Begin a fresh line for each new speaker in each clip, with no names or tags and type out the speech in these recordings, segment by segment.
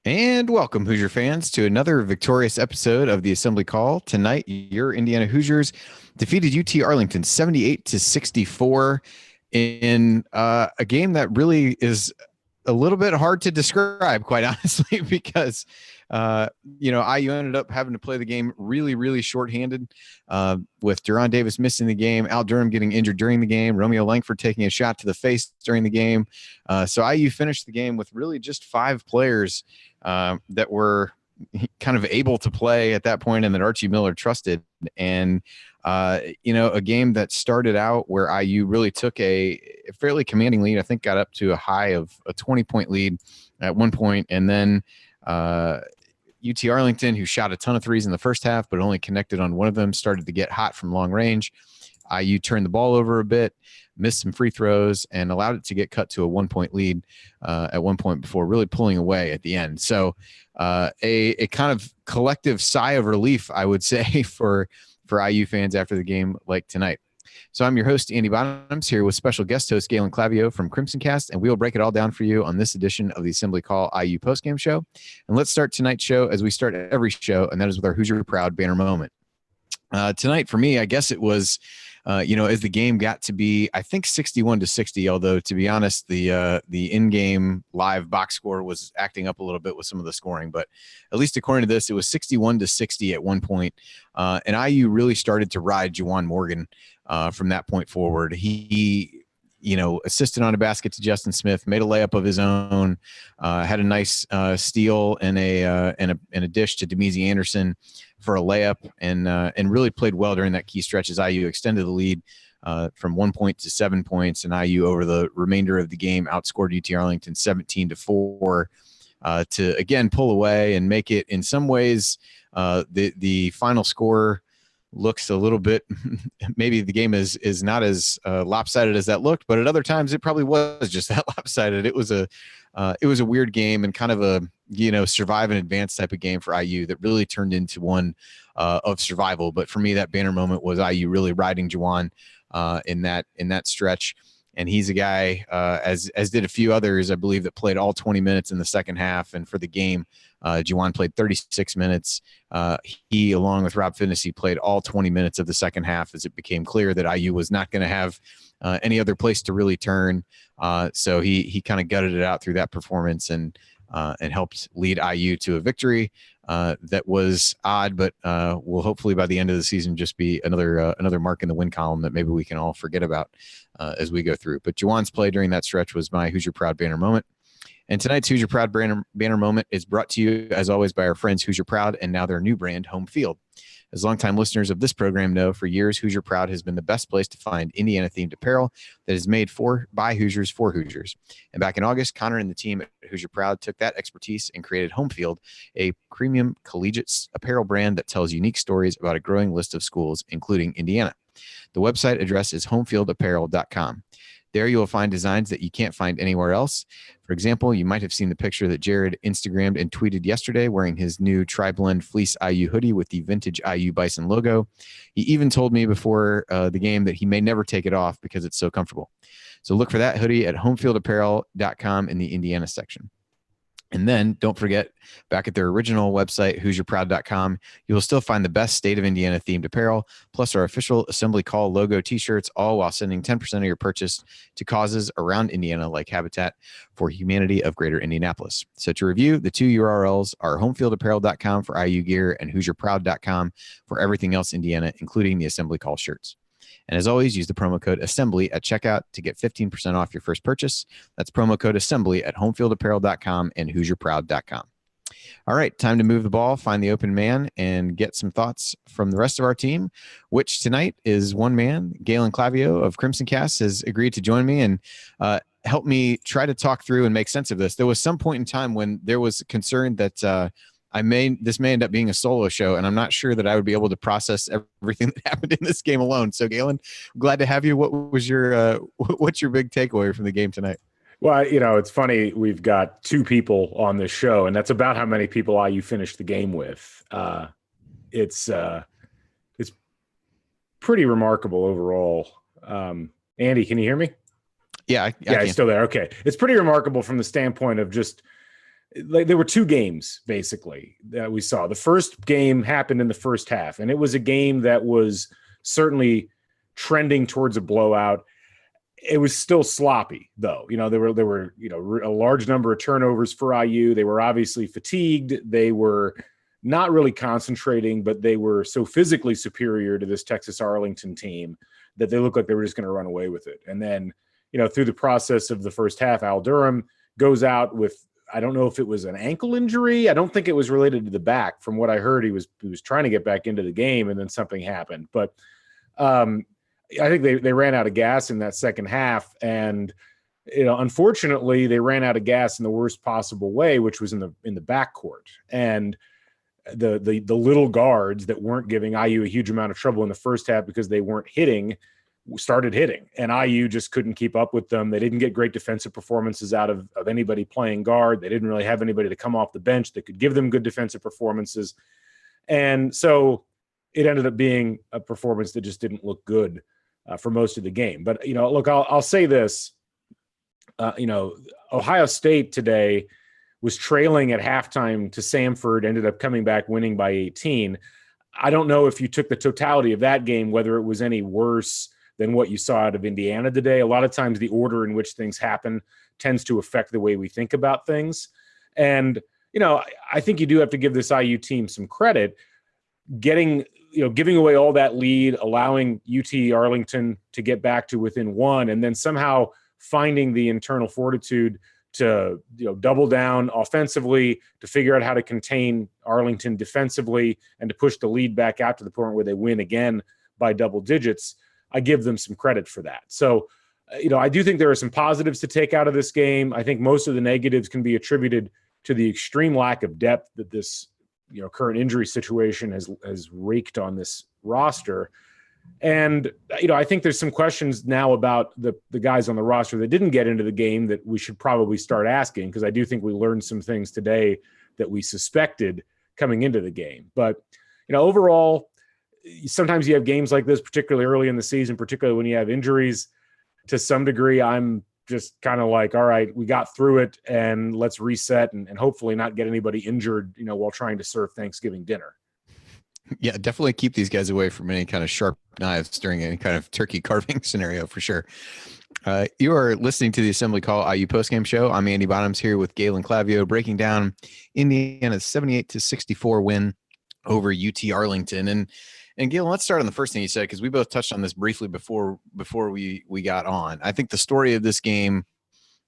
And welcome, Hoosier fans, to another victorious episode of the Assembly Call. Tonight, your Indiana Hoosiers defeated UT-Arlington 78-64 in a game that really is a little bit hard to describe, quite honestly, because IU ended up having to play the game really, really shorthanded, with Deron Davis missing the game, Al Durham getting injured during the game, Romeo Langford taking a shot to the face during the game. So IU finished the game with really just five players that were kind of able to play at that point and that Archie Miller trusted. And, a game that started out where IU really took a fairly commanding lead. I think got up to a high of a 20-point lead at one point. And then UT-Arlington, who shot a ton of threes in the first half, but only connected on one of them, started to get hot from long range. IU turned the ball over a bit, missed some free throws, and allowed it to get cut to a 1-point lead at one point before really pulling away at the end. So a kind of collective sigh of relief, I would say, for IU fans after the game like tonight. So I'm your host, Andy Bottoms, here with special guest host Galen Clavio from Crimson Cast, and we will break it all down for you on this edition of the Assembly Call IU postgame show. And let's start tonight's show as we start every show, and that is with our Hoosier Proud banner moment. Tonight, for me, I guess it was, as the game got to be, I think 61-60, although to be honest, the in-game live box score was acting up a little bit with some of the scoring, but at least according to this, it was 61-60 at one point. And IU really started to ride JaJuan Morgan from that point forward. He assisted on a basket to Justin Smith, made a layup of his own, had a nice steal and a dish to Damezi Anderson for a layup, and really played well during that key stretch as IU extended the lead from 1 point to 7 points, and IU over the remainder of the game outscored UT-Arlington 17-4 to again pull away and make it in some ways the final score looks a little bit, maybe the game is not as lopsided as that looked, but at other times it probably was just that lopsided. It was a weird game and kind of a survive and advance type of game for IU that really turned into one of survival. But for me, that banner moment was IU really riding JaJuan in that stretch. And he's a guy, as did a few others, I believe, that played all 20 minutes in the second half. And for the game, JaJuan played 36 minutes. He, along with Rob Phinisee, played all 20 minutes of the second half as it became clear that IU was not going to have any other place to really turn. So he kind of gutted it out through that performance and helped lead IU to a victory that was odd, but will hopefully by the end of the season just be another mark in the win column that maybe we can all forget about as we go through. But JaJuan's play during that stretch was my Hoosier Proud banner moment. And tonight's Hoosier Proud banner moment is brought to you, as always, by our friends Hoosier Proud and now their new brand, Home Field. As longtime listeners of this program know, for years, Hoosier Proud has been the best place to find Indiana-themed apparel that is made by Hoosiers for Hoosiers. And back in August, Connor and the team at Hoosier Proud took that expertise and created Home Field, a premium collegiate apparel brand that tells unique stories about a growing list of schools, including Indiana. The website address is homefieldapparel.com. There you will find designs that you can't find anywhere else. For example, you might have seen the picture that Jared Instagrammed and tweeted yesterday wearing his new Tri-Blend Fleece IU hoodie with the vintage IU Bison logo. He even told me before the game that he may never take it off because it's so comfortable. So look for that hoodie at homefieldapparel.com in the Indiana section. And then don't forget, back at their original website, HoosierProud.com, you will still find the best state of Indiana themed apparel, plus our official Assembly Call logo t-shirts, all while sending 10% of your purchase to causes around Indiana like Habitat for Humanity of Greater Indianapolis. So to review, the two URLs are homefieldapparel.com for IU gear and HoosierProud.com for everything else Indiana, including the Assembly Call shirts. And as always, use the promo code ASSEMBLY at checkout to get 15% off your first purchase. That's promo code ASSEMBLY at homefieldapparel.com and HoosierProud.com. All right, time to move the ball, find the open man, and get some thoughts from the rest of our team, which tonight is one man. Galen Clavio of Crimson Cast has agreed to join me and help me try to talk through and make sense of this. There was some point in time when there was concern that this may end up being a solo show, and I'm not sure that I would be able to process everything that happened in this game alone. So, Galen, I'm glad to have you. What's your big takeaway from the game tonight?
Well, it's funny. We've got two people on this show, and that's about how many people IU finished the game with. It's pretty remarkable overall. Andy, can you hear me?
Yeah,
I he's still there. Okay. It's pretty remarkable from the standpoint of just like there were two games basically that we saw. The first game happened in the first half, and it was a game that was certainly trending towards a blowout. It was still sloppy, though. There were a large number of turnovers for IU. They were obviously fatigued. They were not really concentrating, but they were so physically superior to this Texas Arlington team that they looked like they were just going to run away with it. And then, through the process of the first half, Al Durham goes out with, I don't know if it was an ankle injury. I don't think it was related to the back. From what I heard, he was trying to get back into the game, and then something happened. But I think they ran out of gas in that second half, and unfortunately, they ran out of gas in the worst possible way, which was in the backcourt. And the little guards that weren't giving IU a huge amount of trouble in the first half because they weren't hitting started hitting, and IU just couldn't keep up with them. They didn't get great defensive performances out of anybody playing guard. They didn't really have anybody to come off the bench that could give them good defensive performances. And so it ended up being a performance that just didn't look good for most of the game. But, look, I'll say this, Ohio State today was trailing at halftime to Samford, ended up coming back winning by 18. I don't know if you took the totality of that game, whether it was any worse than what you saw out of Indiana today. A lot of times the order in which things happen tends to affect the way we think about things. And, I think you do have to give this IU team some credit, giving away all that lead, allowing UT-Arlington to get back to within one, and then somehow finding the internal fortitude to double down offensively, to figure out how to contain Arlington defensively, and to push the lead back out to the point where they win again by double digits. I give them some credit for that. So, I do think there are some positives to take out of this game. I think most of the negatives can be attributed to the extreme lack of depth that this current injury situation has raked on this roster. And, I think there's some questions now about the guys on the roster that didn't get into the game that we should probably start asking, because I do think we learned some things today that we suspected coming into the game. But, overall, sometimes you have games like this, particularly early in the season, particularly when you have injuries. To some degree, I'm just kind of like, all right, we got through it, and let's reset and hopefully not get anybody injured, while trying to serve Thanksgiving dinner.
Yeah, definitely keep these guys away from any kind of sharp knives during any kind of turkey carving scenario for sure. You are listening to the Assembly Call IU postgame show. I'm Andy Bottoms here with Galen Clavio, breaking down Indiana's 78-64 win over UT-Arlington. And Galen, let's start on the first thing you said, because we both touched on this briefly before we got on. I think the story of this game,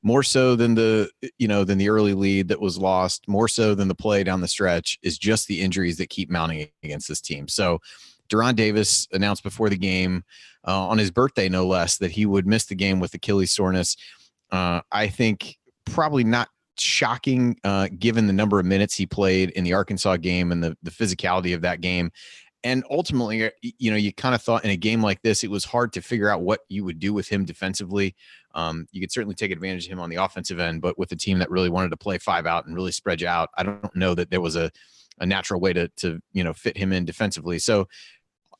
more so than the early lead that was lost, more so than the play down the stretch, is just the injuries that keep mounting against this team. So Deron Davis announced before the game, on his birthday no less, that he would miss the game with Achilles soreness. I think probably not shocking given the number of minutes he played in the Arkansas game and the physicality of that game. And ultimately, you kind of thought in a game like this, it was hard to figure out what you would do with him defensively. You could certainly take advantage of him on the offensive end, but with a team that really wanted to play five out and really spread you out, I don't know that there was a natural way to fit him in defensively. So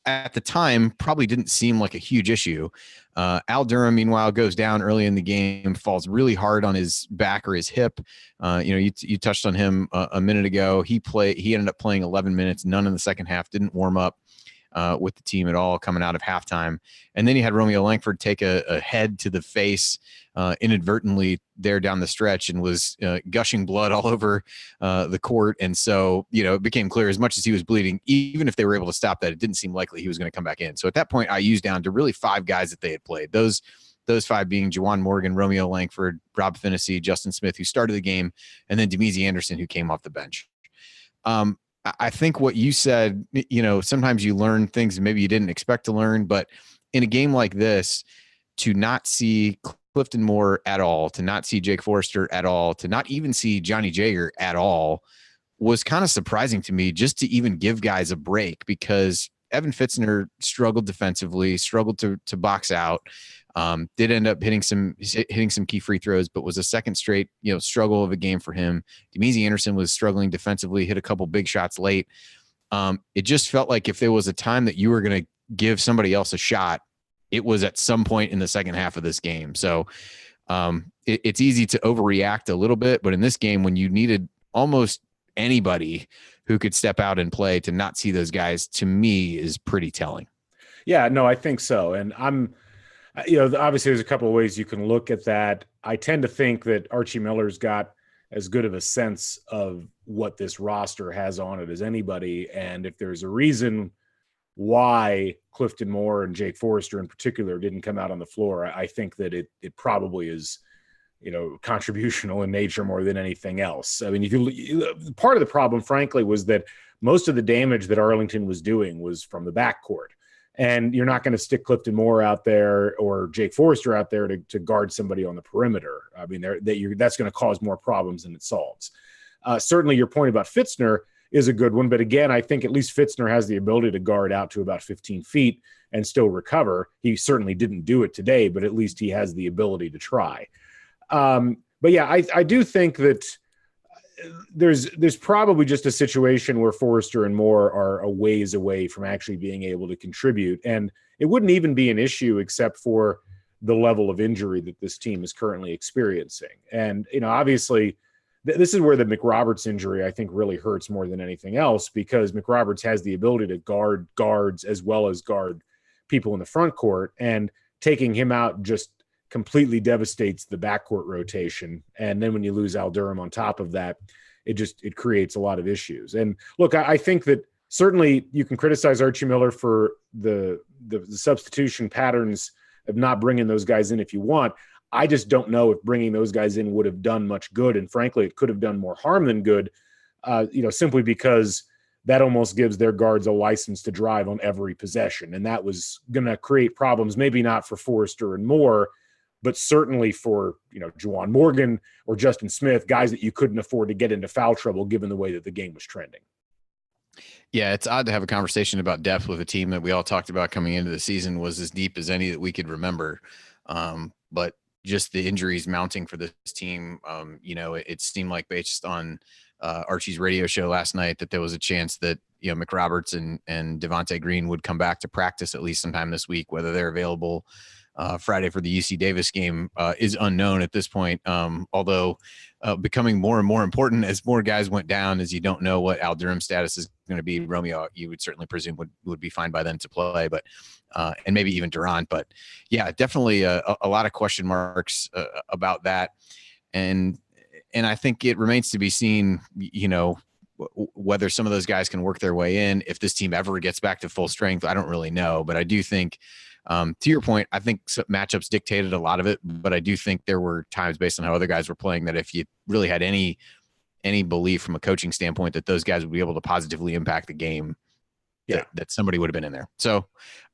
at the time, probably didn't seem like a huge issue. Al Durham, meanwhile, goes down early in the game, falls really hard on his back or his hip. You touched on him a minute ago. He ended up playing 11 minutes, none in the second half, didn't warm up with the team at all coming out of halftime. And then you had Romeo Langford take a head to the face inadvertently there down the stretch, and was gushing blood all over the court. And so, it became clear, as much as he was bleeding, even if they were able to stop that, it didn't seem likely he was going to come back in. So at that point, IU's down to really five guys that they had played. Those five being Juwan Morgan, Romeo Langford, Rob Phinisee, Justin Smith, who started the game, and then Damezi Anderson, who came off the bench. I think what you said, sometimes you learn things maybe you didn't expect to learn, but in a game like this, to not see Clifton Moore at all, to not see Jake Forrester at all, to not even see Johnny Jager at all, was kind of surprising to me, just to even give guys a break, because Evan Fitzner struggled defensively, struggled to box out, did end up hitting some key free throws, but was a second straight, struggle of a game for him. Damezi Anderson was struggling defensively, hit a couple big shots late. It just felt like if there was a time that you were going to give somebody else a shot, it was at some point in the second half of this game. So it's easy to overreact a little bit, but in this game, when you needed almost anybody who could step out and play, to not see those guys, to me, is pretty telling.
Yeah, no, I think so. And obviously there's a couple of ways you can look at that. I tend to think that Archie Miller's got as good of a sense of what this roster has on it as anybody. And if there's a reason why Clifton Moore and Jake Forrester in particular didn't come out on the floor, I think that it probably is, contributional in nature more than anything else. I mean, part of the problem, frankly, was that most of the damage that Arlington was doing was from the backcourt. And you're not going to stick Clifton Moore out there or Jake Forrester out there to guard somebody on the perimeter. I mean, that's going to cause more problems than it solves. Certainly your point about Fitzner is a good one. But again, I think at least Fitzner has the ability to guard out to about 15 feet and still recover. He certainly didn't do it today, but at least he has the ability to try. But yeah, I do think that there's probably just a situation where Forrester and Moore are a ways away from actually being able to contribute. And it wouldn't even be an issue except for the level of injury that this team is currently experiencing. And, obviously this is where the McRoberts injury, I think, really hurts more than anything else, because McRoberts has the ability to guard guards as well as guard people in the front court, and taking him out just completely devastates the backcourt rotation. And then when you lose Al Durham on top of that, it creates a lot of issues. And look, I think that certainly you can criticize Archie Miller for the substitution patterns of not bringing those guys in if you want. I just don't know if bringing those guys in would have done much good. And frankly, it could have done more harm than good, simply because that almost gives their guards a license to drive on every possession. And that was going to create problems, maybe not for Forrester and Moore, but certainly for, Juwan Morgan or Justin Smith, guys that you couldn't afford to get into foul trouble given the way that the game was trending.
Yeah, it's odd to have a conversation about depth with a team that we all talked about coming into the season was as deep as any that we could remember. But just the injuries mounting for this team, it seemed like based on Archie's radio show last night that there was a chance that, McRoberts and Devontae Green would come back to practice at least sometime this week. Whether they're available Friday for the UC Davis game is unknown at this point, although becoming more and more important as more guys went down, as you don't know what Al Durham's status is going to be. Romeo, you would certainly presume would be fine by then to play, but and maybe even Durant. But yeah, definitely a lot of question marks about that. And I think it remains to be seen, whether some of those guys can work their way in. If this team ever gets back to full strength, I don't really know. But I do think, to your point, I think matchups dictated a lot of it. But I do think there were times based on how other guys were playing that if you really had any belief from a coaching standpoint that those guys would be able to positively impact the game, that somebody would have been in there. So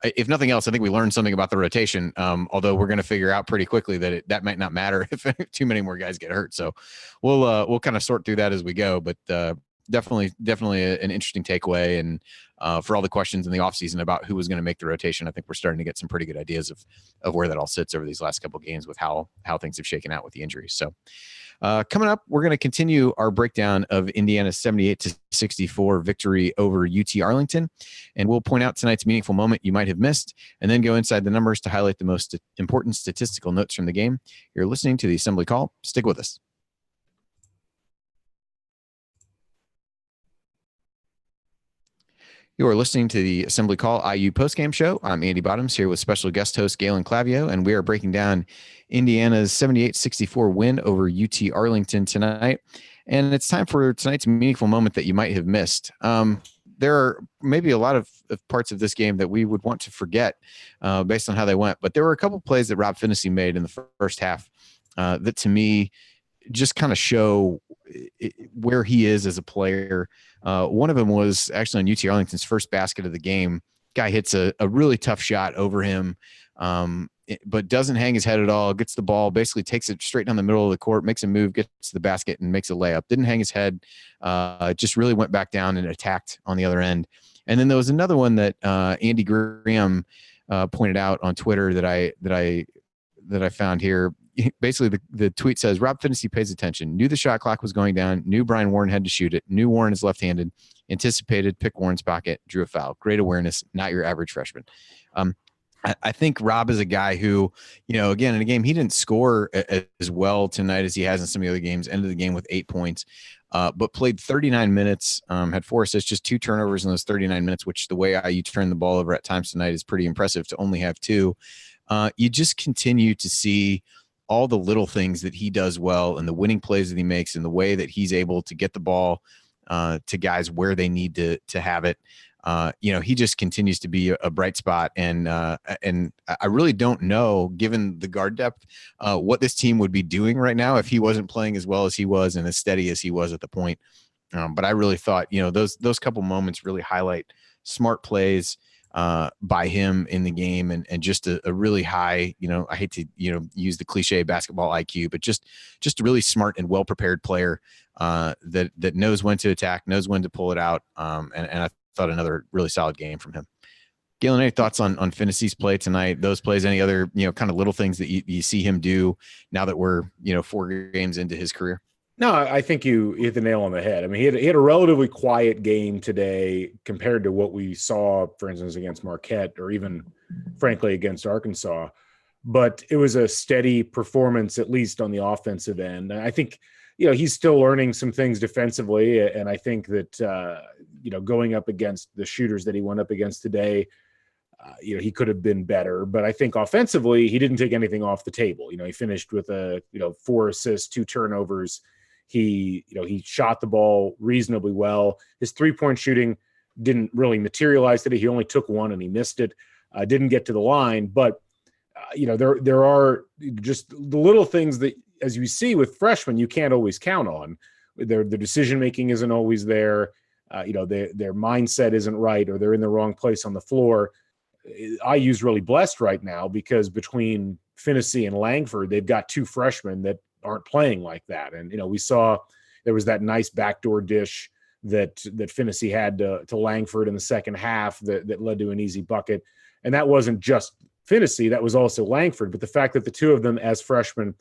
if nothing else, I think we learned something about the rotation, although we're going to figure out pretty quickly that that might not matter if too many more guys get hurt. So we'll kind of sort through that as we go, but definitely an interesting takeaway. And for all the questions in the offseason about who was going to make the rotation, I think we're starting to get some pretty good ideas of where that all sits over these last couple of games with how things have shaken out with the injuries. So coming up, we're going to continue our breakdown of Indiana's 78-64 victory over UT-Arlington. And we'll point out tonight's meaningful moment you might have missed, and then go inside the numbers to highlight the most important statistical notes from the game. You're listening to the Assembly Call. Stick with us. You are listening to the Assembly Call IU postgame show. I'm Andy Bottoms here with special guest host Galen Clavio, and we are breaking down Indiana's 78-64 win over UT-Arlington tonight. And it's time for tonight's meaningful moment that you might have missed. There are maybe a lot of parts of this game that we would want to forget based on how they went, but there were a couple plays that Rob Phinisee made in the first half that to me just kind of show where he is as a player. One of them was actually on UT-Arlington's first basket of the game. Guy hits a really tough shot over him, but doesn't hang his head at all, gets the ball, basically takes it straight down the middle of the court, makes a move, gets to the basket, and makes a layup. Didn't hang his head, just really went back down and attacked on the other end. And then there was another one that Andy Graham pointed out on Twitter that I found here. Basically, the tweet says, Rob Phinisee pays attention, knew the shot clock was going down, knew Brian Warren had to shoot it, knew Warren is left-handed, anticipated, picked Warren's pocket, drew a foul. Great awareness, not your average freshman. I think Rob is a guy who, again, in a game, he didn't score as well tonight as he has in some of the other games, ended the game with 8 points. but played 39 minutes, had 4 assists, just 2 turnovers in those 39 minutes, which the way IU turned the ball over at times tonight is pretty impressive to only have 2. You just continue to see all the little things that he does well and the winning plays that he makes and the way that he's able to get the ball to guys where they need to have it. He just continues to be a bright spot. And I really don't know, given the guard depth, what this team would be doing right now if he wasn't playing as well as he was and as steady as he was at the point. But I really thought, those couple moments really highlight smart plays by him in the game and just a really high, I hate to, use the cliche basketball IQ, but just a really smart and well-prepared player that knows when to attack, knows when to pull it out. And I thought another really solid game from him. Galen, any thoughts on Phinesee's play tonight? Those plays, any other, kind of little things that you see him do now that we're, 4 games into his career?
No, I think you hit the nail on the head. I mean, he had a relatively quiet game today compared to what we saw, for instance, against Marquette or even, frankly, against Arkansas. But it was a steady performance, at least on the offensive end. And I think, he's still learning some things defensively. And I think that, going up against the shooters that he went up against today, he could have been better. But I think offensively, he didn't take anything off the table. He finished with 4 assists, 2 turnovers. He shot the ball reasonably well. His 3-point shooting didn't really materialize today. He only took 1 and he missed it. Didn't get to the line, but there are just the little things that, as you see with freshmen, you can't always count on. Their decision making isn't always there. Their mindset isn't right, or they're in the wrong place on the floor. IU's really blessed right now because between Phinisee and Langford, they've got 2 freshmen that aren't playing like that. And, we saw there was that nice backdoor dish that Phinisee had to Langford in the second half that led to an easy bucket. And that wasn't just Phinisee, that was also Langford. But the fact that the 2 of them as freshmen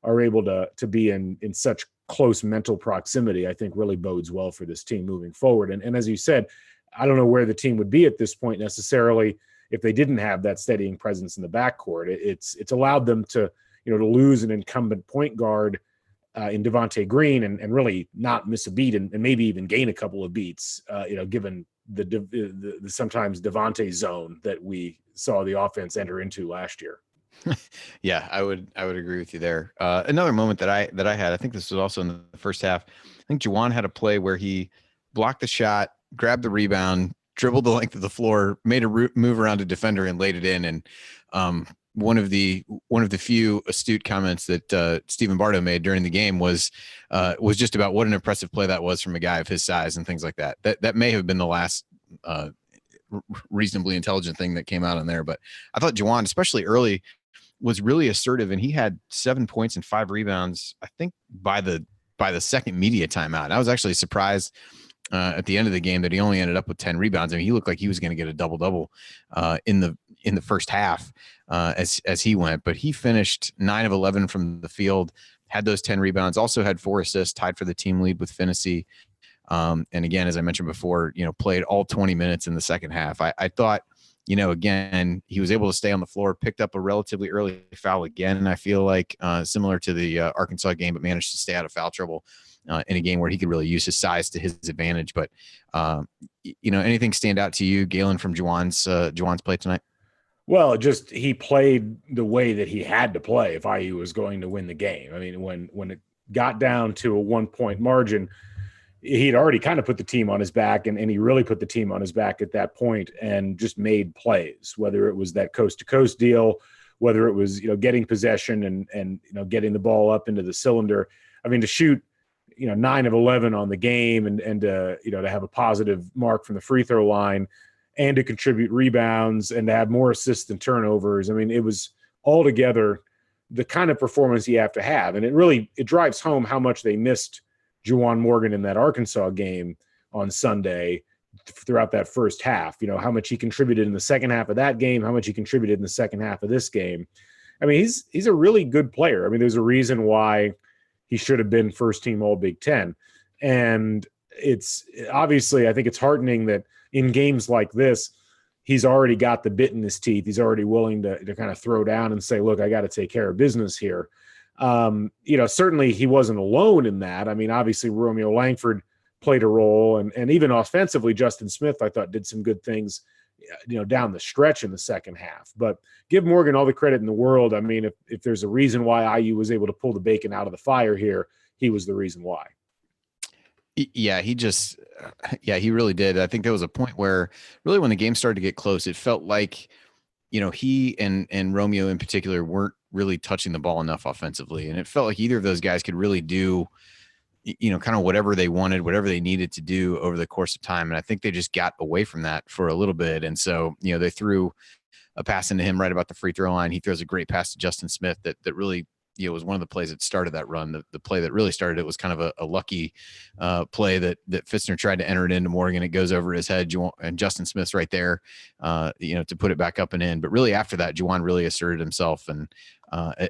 are able to be in such close mental proximity, I think really bodes well for this team moving forward. And as you said, I don't know where the team would be at this point necessarily if they didn't have that steadying presence in the backcourt. It's allowed them to lose an incumbent point guard in Devontae Green and really not miss a beat and maybe even gain a couple of beats, given the sometimes Devontae zone that we saw the offense enter into last year.
Yeah, I would agree with you there. Another moment that I had, I think this was also in the first half. I think JaJuan had a play where he blocked the shot, grabbed the rebound, dribbled the length of the floor, made a move around a defender and laid it in. And one of the few astute comments that Stephen Bardo made during the game was just about what an impressive play that was from a guy of his size and things like that. That may have been the last reasonably intelligent thing that came out in there. But I thought JaJuan, especially early, was really assertive, and he had 7 points and 5 rebounds, I think, by the second media timeout. I was actually surprised at the end of the game that he only ended up with 10 rebounds. I mean, he looked like he was going to get a double-double in the first half as he went, but he finished 9 of 11 from the field, had those 10 rebounds, also had 4 assists, tied for the team lead with Phinisee. And again, as I mentioned before, played all 20 minutes in the second half. I thought, again, he was able to stay on the floor, picked up a relatively early foul again. I feel like similar to the Arkansas game, but managed to stay out of foul trouble in a game where he could really use his size to his advantage. But, anything stand out to you, Galen, from JaJuan's play tonight?
Well, just he played the way that he had to play if IU was going to win the game. I mean, when it got down to a 1-point margin, he'd already kind of put the team on his back, and he really put the team on his back at that point and just made plays, whether it was that coast-to-coast deal, whether it was, getting possession and getting the ball up into the cylinder. I mean, to shoot, 9 of 11 on the game and to have a positive mark from the free throw line and to contribute rebounds and to have more assists than turnovers. I mean, it was altogether the kind of performance you have to have. And it drives home how much they missed Juwan Morgan in that Arkansas game on Sunday throughout that first half. How much he contributed in the second half of that game, how much he contributed in the second half of this game. I mean, he's a really good player. I mean, there's a reason why he should have been first team All Big Ten. And it's obviously, I think it's heartening that in games like this, he's already got the bit in his teeth. He's already willing to kind of throw down and say, look, I got to take care of business here. Certainly he wasn't alone in that. I mean, obviously Romeo Langford played a role, and even offensively, Justin Smith, I thought, did some good things, down the stretch in the second half. But give Morgan all the credit in the world. I mean, if there's a reason why IU was able to pull the bacon out of the fire here, he was the reason why.
Yeah, he really did. I think there was a point where really when the game started to get close, it felt like, he and Romeo in particular weren't really touching the ball enough offensively. And it felt like either of those guys could really do, kind of whatever they wanted, whatever they needed to do over the course of time. And I think they just got away from that for a little bit. And so, they threw a pass into him right about the free throw line. He throws a great pass to Justin Smith that really, was one of the plays that started that run. The play that really started it was kind of a lucky play that Fitzner tried to enter it into Morgan. It goes over his head, and Justin Smith's right there, to put it back up and in. But really after that, Juwan really asserted himself and,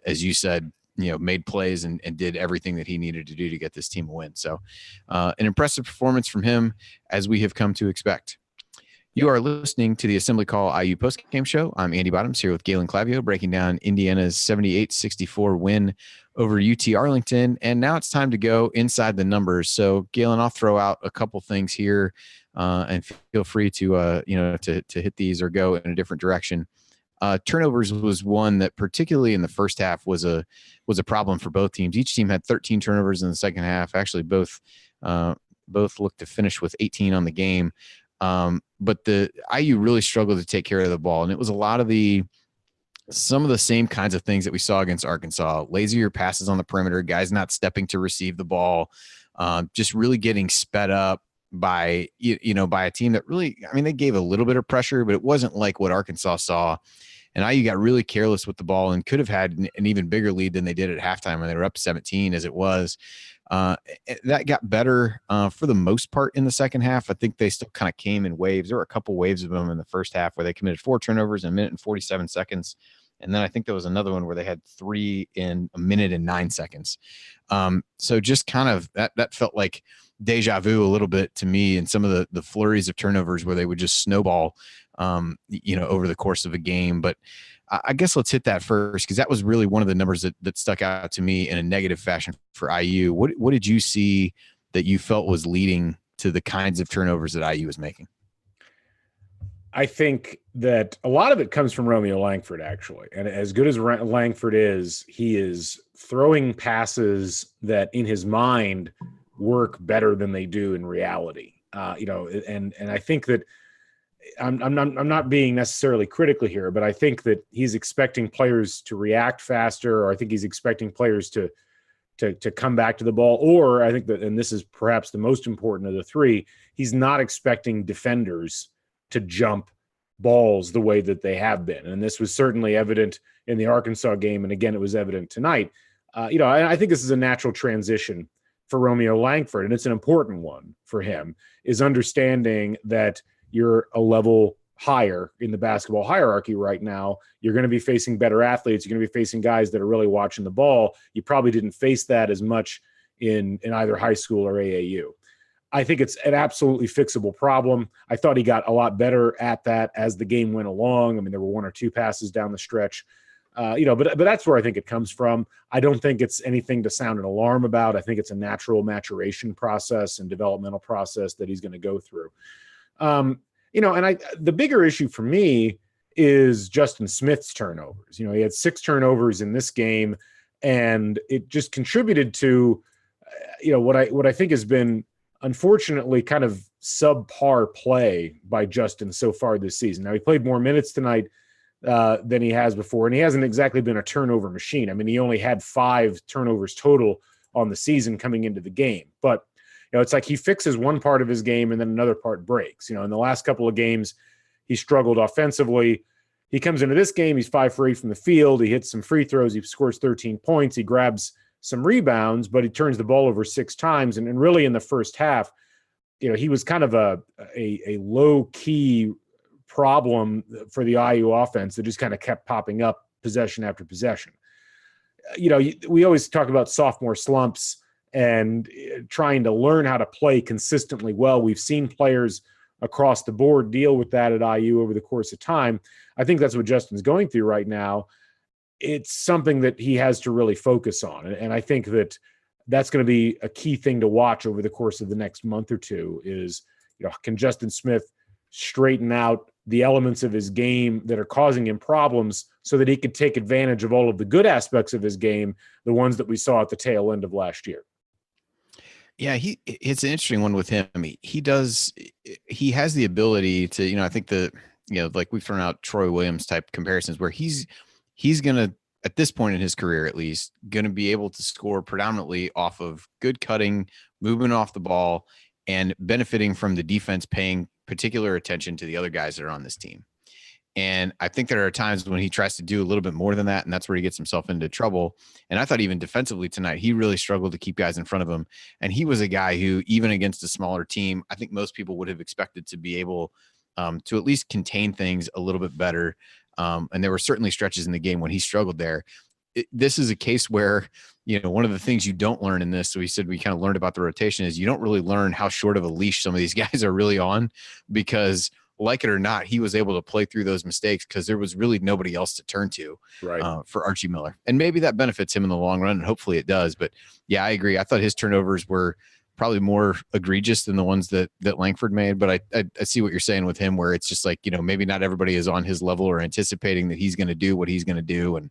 as you said, made plays and did everything that he needed to do to get this team a win. So an impressive performance from him, as we have come to expect. You are listening to the Assembly Call IU Postgame Show. I'm Andy Bottoms here with Galen Clavio, breaking down Indiana's 78-64 win over UT-Arlington. And now it's time to go inside the numbers. So, Galen, I'll throw out a couple things here, and feel free to hit these or go in a different direction. Turnovers was one that, particularly in the first half, was a problem for both teams. Each team had 13 turnovers in the second half. Actually, both looked to finish with 18 on the game. But the IU really struggled to take care of the ball. And it was a lot of some of the same kinds of things that we saw against Arkansas. Lazier passes on the perimeter, guys not stepping to receive the ball, just really getting sped up by a team that really, they gave a little bit of pressure, but it wasn't like what Arkansas saw. And IU got really careless with the ball and could have had an even bigger lead than they did at halftime when they were up 17 as it was. That got better for the most part in the second half. I think they still kind of came in waves. There were a couple waves of them in the first half where they committed 4 turnovers in a minute and 47 seconds. And then I think there was another one where they had 3 in a minute and 9 seconds. So just kind of that felt like deja vu a little bit to me, and some of the flurries of turnovers where they would just snowball, over the course of a game. But I guess let's hit that first, because that was really one of the numbers that stuck out to me in a negative fashion for IU. What did you see that you felt was leading to the kinds of turnovers that IU was making?
I think that a lot of it comes from Romeo Langford, actually. And as good as Langford is, he is throwing passes that in his mind work better than they do in reality. And I think that I'm not being necessarily critical here, but I think that he's expecting players to react faster, or I think he's expecting players to come back to the ball. Or I think that, and this is perhaps the most important of the three, he's not expecting defenders to jump balls the way that they have been. And this was certainly evident in the Arkansas game. And again, it was evident tonight. I think this is a natural transition for Romeo Langford, and it's an important one for him, is understanding that you're a level higher in the basketball hierarchy right now. You're going to be facing better athletes. You're going to be facing guys that are really watching the ball. You probably didn't face that as much in either high school or AAU. I think it's an absolutely fixable problem. I thought he got a lot better at that as the game went along. There were 1 or 2 passes down the stretch, but that's where I think it comes from. I don't think it's anything to sound an alarm about. I think it's a natural maturation process and developmental process that he's going to go through. The bigger issue for me is Justin Smith's turnovers. He had 6 turnovers in this game, and it just contributed to, what I think has been, unfortunately, kind of subpar play by Justin so far this season. Now, he played more minutes tonight than he has before, and he hasn't exactly been a turnover machine. He only had 5 turnovers total on the season coming into the game. But, it's like he fixes one part of his game and then another part breaks. In the last couple of games, he struggled offensively. He comes into this game, he's 5 for 8 from the field. He hits some free throws. He scores 13 points. He grabs some rebounds, but he turns the ball over 6 times. And really in the first half, he was kind of a low-key problem for the IU offense that just kind of kept popping up possession after possession. We always talk about sophomore slumps and trying to learn how to play consistently well. We've seen players across the board deal with that at IU over the course of time. I think that's what Justin's going through right now. it's something that he has to really focus on. And I think that that's going to be a key thing to watch over the course of the next month or two is, can Justin Smith straighten out the elements of his game that are causing him problems so that he could take advantage of all of the good aspects of his game, the ones that we saw at the tail end of last year.
Yeah, it's an interesting one with him. He has the ability to, I think like we've thrown out Troy Williams type comparisons where he's going to, at this point in his career, at least, going to be able to score predominantly off of good cutting, movement off the ball, and benefiting from the defense paying particular attention to the other guys that are on this team. And I think there are times when he tries to do a little bit more than that, and that's where he gets himself into trouble. And I thought even defensively tonight, he really struggled to keep guys in front of him. And he was a guy who, even against a smaller team, I think most people would have expected to be able to at least contain things a little bit better. And there were certainly stretches in the game when he struggled there. This is a case where, one of the things you don't learn in this, so we said we kind of learned about the rotation, is you don't really learn how short of a leash some of these guys are really on, because like it or not, he was able to play through those mistakes because there was really nobody else to turn to for Archie Miller. And maybe that benefits him in the long run, and hopefully it does. But yeah, I agree. I thought his turnovers were probably more egregious than the ones that Langford made. But I see what you're saying with him, where it's just like, maybe not everybody is on his level or anticipating that he's going to do what he's going to do. And,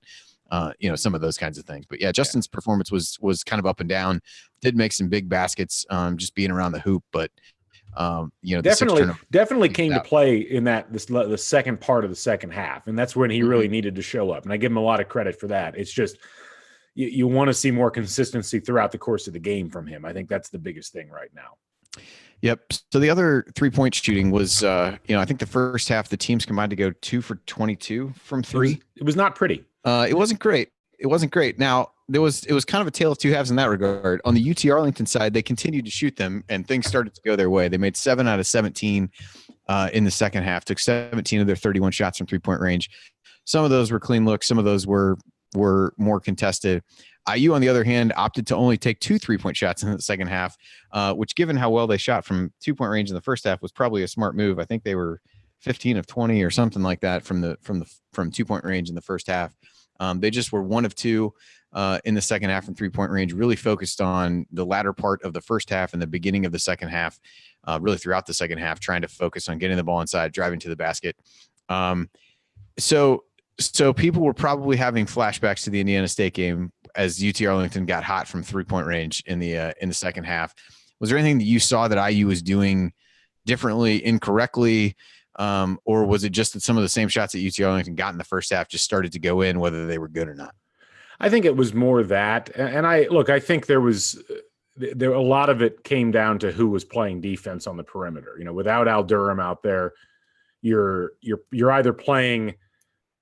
some of those kinds of things. But yeah, Justin's performance was kind of up and down. Did make some big baskets, just being around the hoop, but
definitely came to play in the second part of the second half. And that's when he really needed to show up. And I give him a lot of credit for that. It's just, you want to see more consistency throughout the course of the game from him. I think that's the biggest thing right now.
Yep. So the other 3-point shooting was, I think the first half, the teams combined to go 2 for 22 from three.
It was not pretty.
It wasn't great. Now, it was kind of a tale of two halves in that regard. On the UT-Arlington side, they continued to shoot them, and things started to go their way. They made 7 out of 17 in the second half, took 17 of their 31 shots from 3-point range. Some of those were clean looks. Some of those were more contested. IU, on the other hand, opted to only take 2 3-point shots in the second half, which, given how well they shot from 2-point range in the first half, was probably a smart move. I think they were 15 of 20 or something like that from 2-point range in the first half. They just were 1 of 2 in the second half from 3-point range, really focused on the latter part of the first half and the beginning of the second half, really throughout the second half, trying to focus on getting the ball inside, driving to the basket. So people were probably having flashbacks to the Indiana State game as UT-Arlington got hot from 3-point range in the second half. Was there anything that you saw that IU was doing differently, incorrectly, or was it just that some of the same shots that UT-Arlington got in the first half just started to go in, whether they were good or not?
I think it was more that. And I think there a lot of it came down to who was playing defense on the perimeter. Without Al Durham out there, you're either playing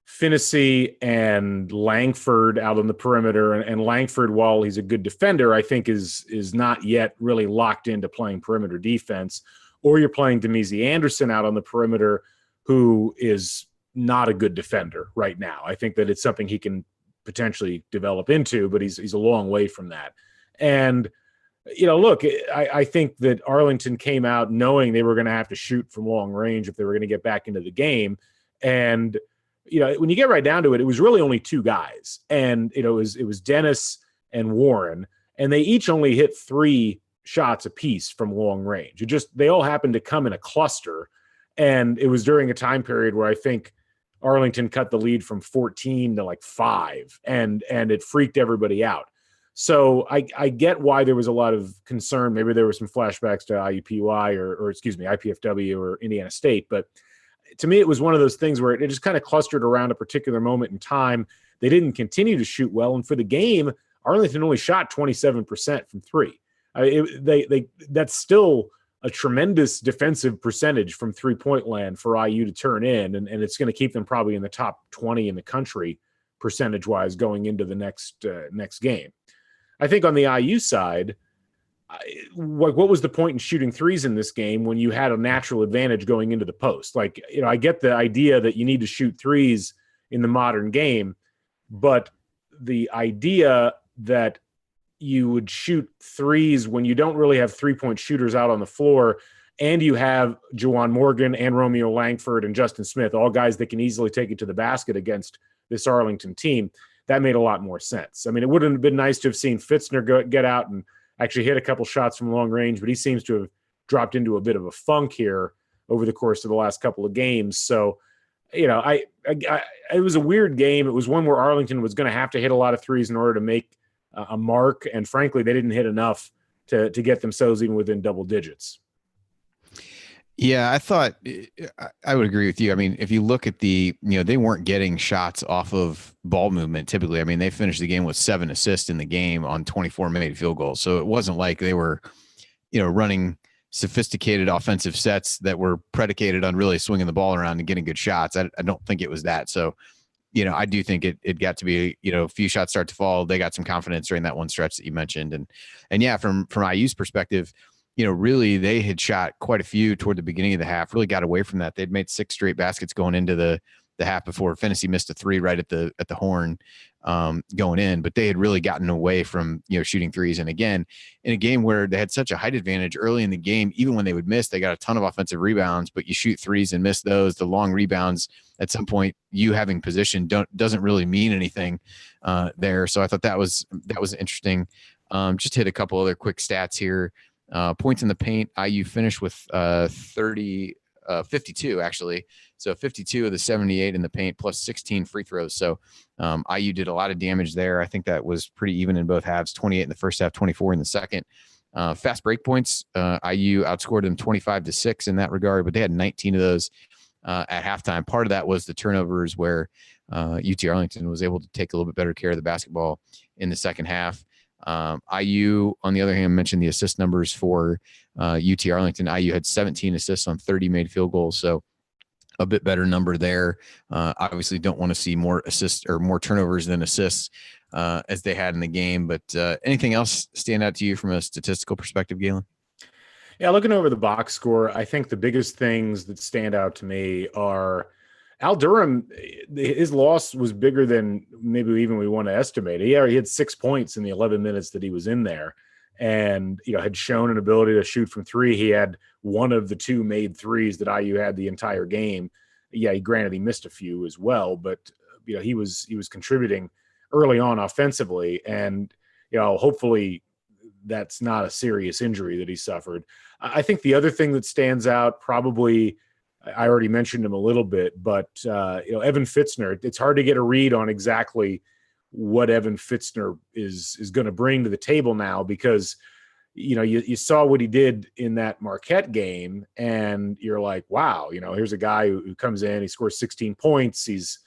Phinisee and Langford out on the perimeter, and Langford, while he's a good defender, I think is not yet really locked into playing perimeter defense, or you're playing Damezi Anderson out on the perimeter, who is not a good defender right now. I think that it's something he can potentially develop into, but he's a long way from that. And look, I think that Arlington came out knowing they were going to have to shoot from long range if they were going to get back into the game. And when you get right down to it, it was really only 2 guys, and it was Dennis and Warren, and they each only hit 3 shots apiece from long range. They all happened to come in a cluster, and it was during a time period where I think Arlington cut the lead from 14 to like 5, and it freaked everybody out. So I get why there was a lot of concern. Maybe there were some flashbacks to IUPUI or IPFW or Indiana State, but to me, it was one of those things where it just kind of clustered around a particular moment in time. They didn't continue to shoot well. And for the game, Arlington only shot 27% from 3. That's still a tremendous defensive percentage from 3-point land for IU to turn in. And it's going to keep them probably in the top 20 in the country percentage-wise going into the next game. I think on the IU side, what was the point in shooting threes in this game when you had a natural advantage going into the post? I get the idea that you need to shoot threes in the modern game, but the idea that you would shoot threes when you don't really have 3-point shooters out on the floor, and you have JaJuan Morgan and Romeo Langford and Justin Smith, all guys that can easily take it to the basket against this Arlington team, that made a lot more sense. I mean, it wouldn't have been nice to have seen Fitzner get out and actually hit a couple shots from long range, but he seems to have dropped into a bit of a funk here over the course of the last couple of games. So, you know, it was a weird game. It was one where Arlington was going to have to hit a lot of threes in order to make a mark. And frankly, they didn't hit enough to get themselves even within double digits.
Yeah, I thought I would agree with you. I mean, if you look at they weren't getting shots off of ball movement typically. I mean, they finished the game with 7 assists in the game on 24 made field goals. So it wasn't like they were, running sophisticated offensive sets that were predicated on really swinging the ball around and getting good shots. I don't think it was that. So, I do think it got to be, a few shots start to fall. They got some confidence during that one stretch that you mentioned. And yeah, from IU's perspective, really they had shot quite a few toward the beginning of the half, really got away from that. They'd made 6 straight baskets going into the half before Phinisee missed a 3 right at the horn going in, but they had really gotten away from, shooting threes. And again, in a game where they had such a height advantage early in the game, even when they would miss, they got a ton of offensive rebounds, but you shoot threes and miss those. The long rebounds at some point, you having position doesn't really mean anything there. So I thought that was interesting. Just hit a couple other quick stats here. Points in the paint, IU finished with 52 actually. So 52 of the 78 in the paint plus 16 free throws. So IU did a lot of damage there. I think that was pretty even in both halves, 28 in the first half, 24 in the second. Fast break points, IU outscored them 25-6 in that regard, but they had 19 of those at halftime. Part of that was the turnovers where UT-Arlington was able to take a little bit better care of the basketball in the second half. IU, on the other hand, mentioned the assist numbers for UT-Arlington. IU had 17 assists on 30 made field goals, so a bit better number there. Obviously, don't want to see more assists or more turnovers than assists as they had in the game. But anything else stand out to you from a statistical perspective, Galen?
Yeah, looking over the box score, I think the biggest things that stand out to me are Al Durham. His loss was bigger than maybe even we want to estimate. He had 6 points in the 11 minutes that he was in there, and had shown an ability to shoot from 3. He had one of the 2 made threes that IU had the entire game. Yeah, he missed a few as well, but he was contributing early on offensively, and hopefully that's not a serious injury that he suffered. I think the other thing that stands out, probably I already mentioned him a little bit, but Evan Fitzner, it's hard to get a read on exactly what Evan Fitzner is going to bring to the table now, because you saw what he did in that Marquette game, and you're like, wow, here's a guy who comes in, he scores 16 points, he's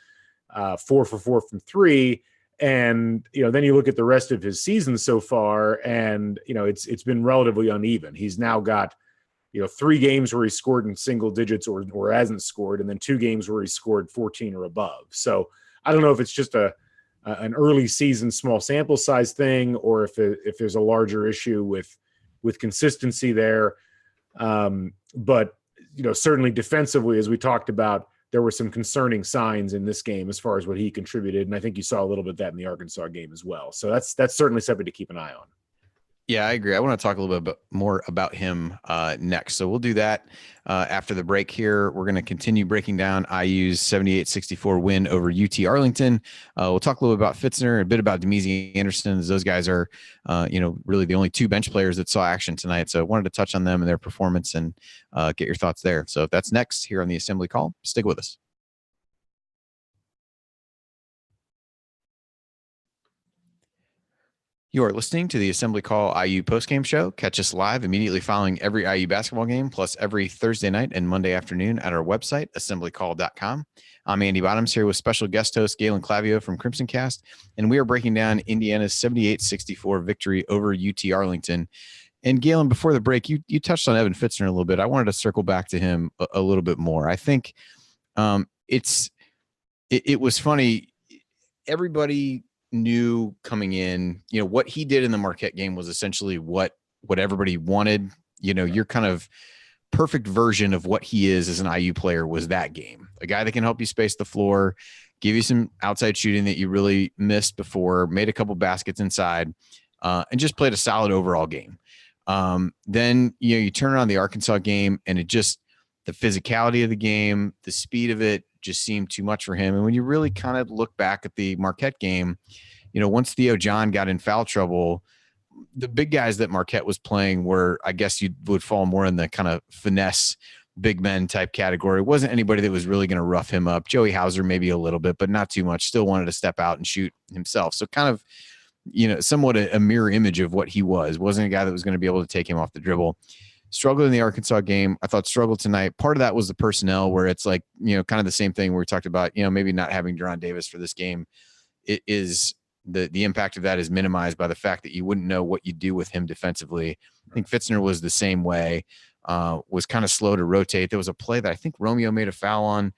4 for 4 from 3, and then you look at the rest of his season so far, and it's been relatively uneven. He's now got 3 games where he scored in single digits or hasn't scored, and then 2 games where he scored 14 or above. So I don't know if it's just an early season small sample size thing, or if there's a larger issue with consistency there. But certainly defensively, as we talked about, there were some concerning signs in this game as far as what he contributed, and I think you saw a little bit of that in the Arkansas game as well. So that's certainly something to keep an eye on.
Yeah, I agree. I want to talk a little bit more about him next. So we'll do that after the break here. We're going to continue breaking down IU's 78-64 win over UT-Arlington. We'll talk a little bit about Fitzner, a bit about Damezi Anderson, as those guys are, really the only 2 bench players that saw action tonight. So I wanted to touch on them and their performance and get your thoughts there. So that's next here on the Assembly Call. Stick with us. You are listening to the Assembly Call IU postgame show. Catch us live immediately following every IU basketball game, plus every Thursday night and Monday afternoon at our website, assemblycall.com. I'm Andy Bottoms here with special guest host Galen Clavio from Crimson Cast, and we are breaking down Indiana's 78-64 victory over UT-Arlington. And Galen, before the break, you touched on Evan Fitzner a little bit. I wanted to circle back to him a little bit more. I think it was funny. Everybody knew coming in, what he did in the Marquette game was essentially what everybody wanted. Your kind of perfect version of what he is as an IU player was that game. A guy that can help you space the floor, give you some outside shooting that you really missed before, made a couple baskets inside, and just played a solid overall game. Then, you turn around the Arkansas game, and it just, the physicality of the game, the speed of it, just seemed too much for him. And when you really kind of look back at the Marquette game, once Theo John got in foul trouble, the big guys that Marquette was playing were, I guess you would fall more in the kind of finesse big men type category. It wasn't anybody that was really going to rough him up. Joey Hauser, maybe a little bit, but not too much. Still wanted to step out and shoot himself. So kind of, somewhat a mirror image of what he was. Wasn't a guy that was going to be able to take him off the dribble. Struggled in the Arkansas game. I thought struggled tonight. Part of that was the personnel, where it's like, kind of the same thing we talked about, maybe not having Deron Davis for this game. It is the impact of that is minimized by the fact that you wouldn't know what you do with him defensively. I think Fitzner was the same way, was kind of slow to rotate. There was a play that I think Romeo made a foul on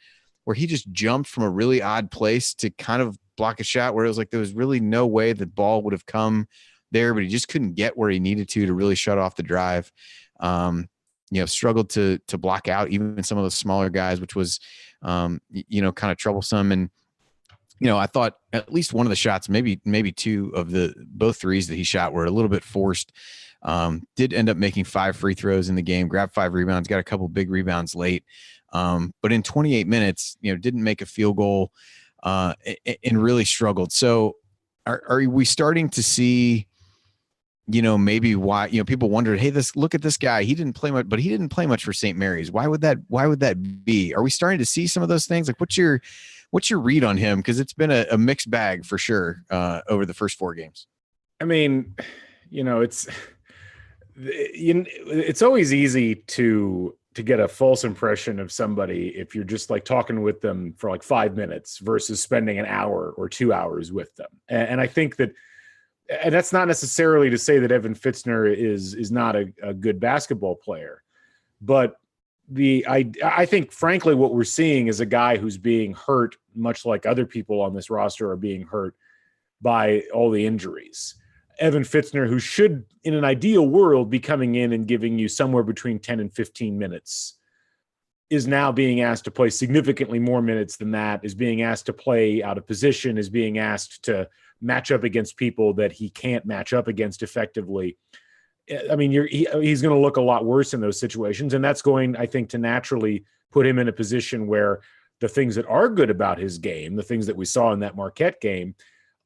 where he just jumped from a really odd place to kind of block a shot where it was like there was really no way the ball would have come there, but he just couldn't get where he needed to really shut off the drive. Struggled to block out even some of those smaller guys, which was, kind of troublesome. And, I thought at least one of the shots, maybe two of both threes that he shot were a little bit forced. Did end up making 5 free throws in the game, grabbed 5 rebounds, got a couple big rebounds late. But in 28 minutes, didn't make a field goal, and really struggled. So are we starting to see, maybe why, people wondered, hey, look at this guy. He didn't play much, but he didn't play much for St. Mary's. Why would that be? Are we starting to see some of those things? Like what's your read on him? Cause it's been a mixed bag for sure, over the first 4 games.
I mean, it's always easy to get a false impression of somebody if you're just like talking with them for like 5 minutes versus spending an hour or 2 hours with them. And I think that, and that's not necessarily to say that Evan Fitzner is not a good basketball player, but I think frankly what we're seeing is a guy who's being hurt, much like other people on this roster are being hurt by all the injuries. Evan Fitzner, who should, in an ideal world, be coming in and giving you somewhere between 10 and 15 minutes, is now being asked to play significantly more minutes than that, is being asked to play out of position, is being asked to match up against people that he can't match up against effectively. I mean, he's going to look a lot worse in those situations, and that's going, I think, to naturally put him in a position where the things that are good about his game, the things that we saw in that Marquette game,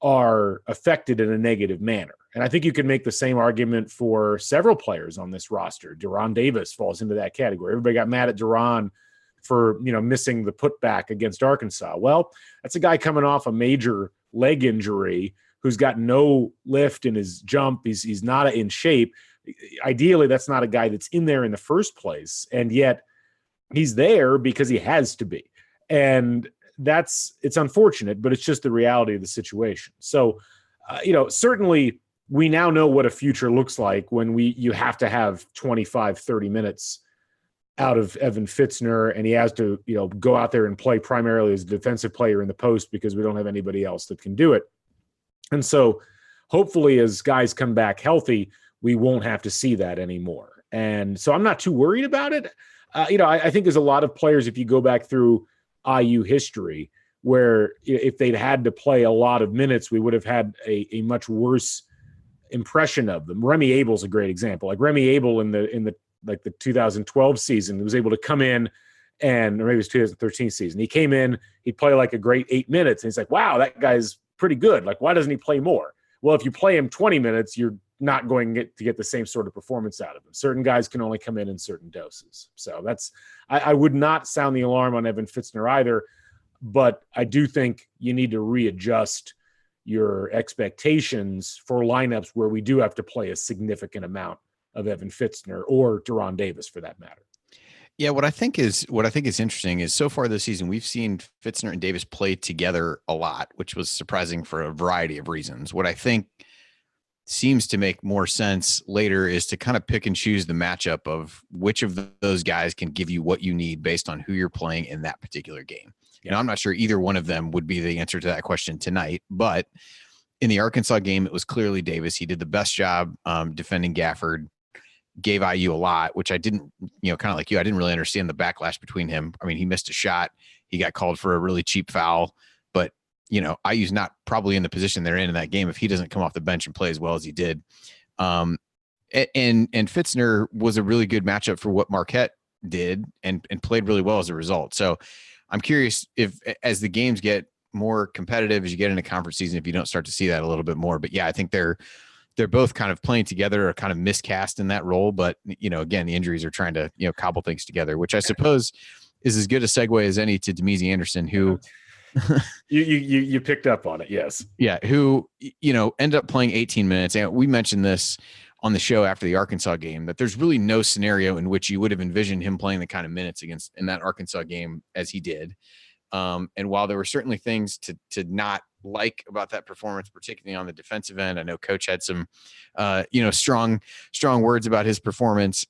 are affected in a negative manner. And I think you can make the same argument for several players on this roster. Deron Davis falls into that category. Everybody got mad at Deron for, missing the putback against Arkansas. Well, that's a guy coming off a major leg injury who's got no lift in his jump. He's not in shape. Ideally, that's not a guy that's in there in the first place. And yet he's there because he has to be. And it's unfortunate, but it's just the reality of the situation. So, certainly we now know what a future looks like when you have to have 25, 30 minutes out of Evan Fitzner, and he has to, go out there and play primarily as a defensive player in the post because we don't have anybody else that can do it. And so hopefully as guys come back healthy, we won't have to see that anymore. And so I'm not too worried about it. I think there's a lot of players, if you go back through IU history, where if they'd had to play a lot of minutes, we would have had a much worse impression of them. Remy Abel's a great example. Like Remy Abel in the 2012 season, was able to come in or maybe it was 2013 season. He came in, he'd play like a great 8 minutes. And he's like, wow, that guy's pretty good. Like, why doesn't he play more? Well, if you play him 20 minutes, you're not going to get the same sort of performance out of him. Certain guys can only come in certain doses. So I would not sound the alarm on Evan Fitzner either, but I do think you need to readjust your expectations for lineups where we do have to play a significant amount of Evan Fitzner or Deron Davis for that matter.
Yeah, what I think is interesting is so far this season we've seen Fitzner and Davis play together a lot, which was surprising for a variety of reasons. What I think seems to make more sense later is to kind of pick and choose the matchup of which of those guys can give you what you need based on who you're playing in that particular game. Yeah. I'm not sure either one of them would be the answer to that question tonight, but in the Arkansas game, it was clearly Davis. He did the best job defending Gafford, gave IU a lot, which I didn't, kind of like you, I didn't really understand the backlash between him. I mean, he missed a shot. He got called for a really cheap foul, but IU's not probably in the position they're in that game if he doesn't come off the bench and play as well as he did. And Fitzner was a really good matchup for what Marquette did and played really well as a result. So I'm curious if, as the games get more competitive, as you get into conference season, if you don't start to see that a little bit more. But yeah, I think they're both kind of playing together or kind of miscast in that role. But, again, the injuries are trying to, cobble things together, which I suppose is as good a segue as any to Damezi Anderson, who
you picked up on it. Yes.
Yeah. Who, ended up playing 18 minutes. And we mentioned this on the show after the Arkansas game, that there's really no scenario in which you would have envisioned him playing the kind of minutes in that Arkansas game as he did. And while there were certainly things to not like about that performance, particularly on the defensive end, I know Coach had some, strong words about his performance.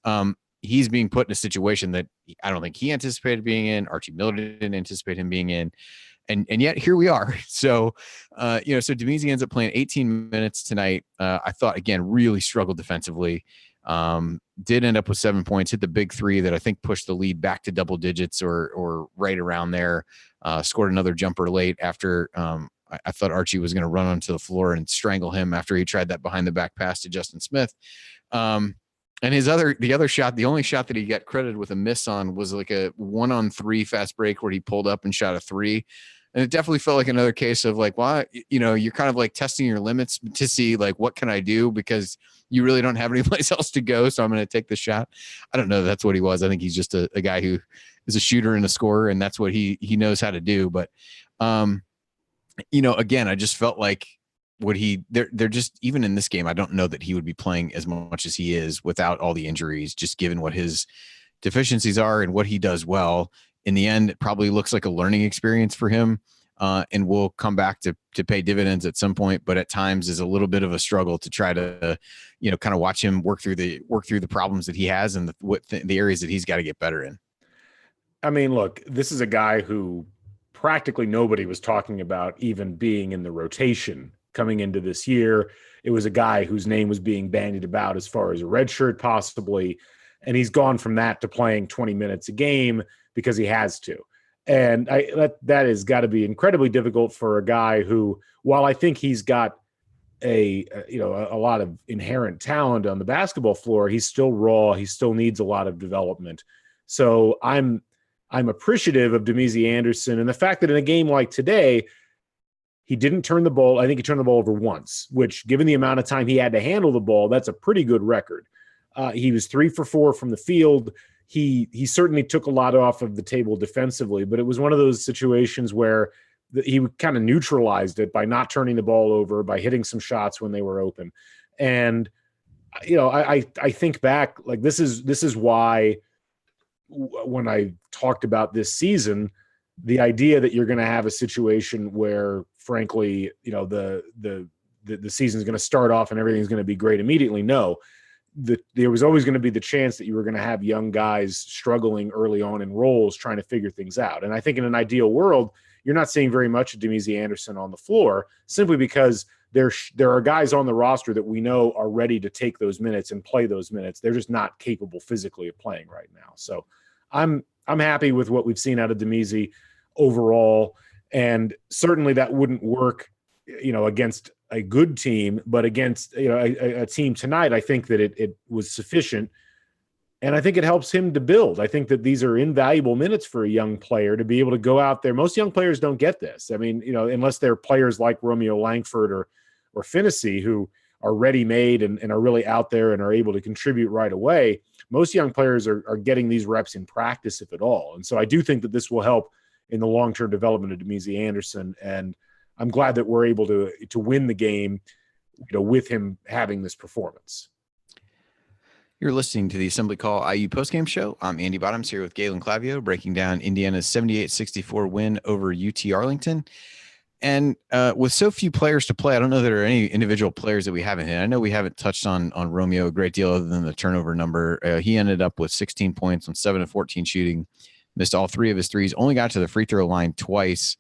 He's being put in a situation that I don't think he anticipated being in. Archie Miller didn't anticipate him being in. And yet here we are. So, so Damezi ends up playing 18 minutes tonight. I thought, again, really struggled defensively. Did end up with 7 points, hit the big three that I think pushed the lead back to double digits or right around there. Scored another jumper late after I thought Archie was going to run onto the floor and strangle him after he tried that behind the back pass to Justin Smith. And the other shot, the only shot that he got credited with a miss on was like a 1-on-3 fast break where he pulled up and shot a three. And it definitely felt like another case of like, well, you're kind of like testing your limits to see like, what can I do? Because you really don't have any place else to go. So I'm going to take the shot. I don't know. That's what he was. I think he's just a guy who is a shooter and a scorer, and that's what he knows how to do. But, again, I just felt like they're just, even in this game, I don't know that he would be playing as much as he is without all the injuries, just given what his deficiencies are and what he does well. In the end, it probably looks like a learning experience for him, and will come back to pay dividends at some point. But at times is a little bit of a struggle to try to, kind of watch him work through the problems that he has and the areas that he's got to get better in.
I mean, look, this is a guy who practically nobody was talking about even being in the rotation coming into this year. It was a guy whose name was being bandied about as far as a red shirt possibly. And he's gone from that to playing 20 minutes a game because he has to. And that has got to be incredibly difficult for a guy who, while I think he's got a lot of inherent talent on the basketball floor, he's still raw. He still needs a lot of development. So I'm appreciative of Damezi Anderson and the fact that in a game like today, he didn't turn the ball. I think he turned the ball over once, which, given the amount of time he had to handle the ball, that's a pretty good record. He was 3 for 4 from the field. He certainly took a lot off of the table defensively, but it was one of those situations where he kind of neutralized it by not turning the ball over, by hitting some shots when they were open. And, I think back, like this is why when I talked about this season, the idea that you're going to have a situation where, frankly, the season's going to start off and everything's going to be great immediately. No. There was always going to be the chance that you were going to have young guys struggling early on in roles trying to figure things out. And I think in an ideal world, you're not seeing very much of Damezi Anderson on the floor simply because there are guys on the roster that we know are ready to take those minutes and play those minutes. They're just not capable physically of playing right now. So I'm happy with what we've seen out of Damezi overall. And certainly that wouldn't work, against a good team, but against a team tonight, I think that it was sufficient. And I think it helps him to build. I think that these are invaluable minutes for a young player to be able to go out there. Most young players don't get this. I mean, unless they're players like Romeo Langford or Phinisee, who are ready-made and are really out there and are able to contribute right away. Most young players are getting these reps in practice, if at all. And so I do think that this will help in the long-term development of Damezi Anderson. And I'm glad that we're able to win the game, with him having this performance.
You're listening to the Assembly Call IU postgame show. I'm Andy Bottoms here with Galen Clavio, breaking down Indiana's 78-64 win over UT-Arlington. And with so few players to play, I don't know that there are any individual players that we haven't hit. I know we haven't touched on Romeo a great deal other than the turnover number. He ended up with 16 points on 7 of 14 shooting, missed all 3 of his threes, only got to the free throw line twice,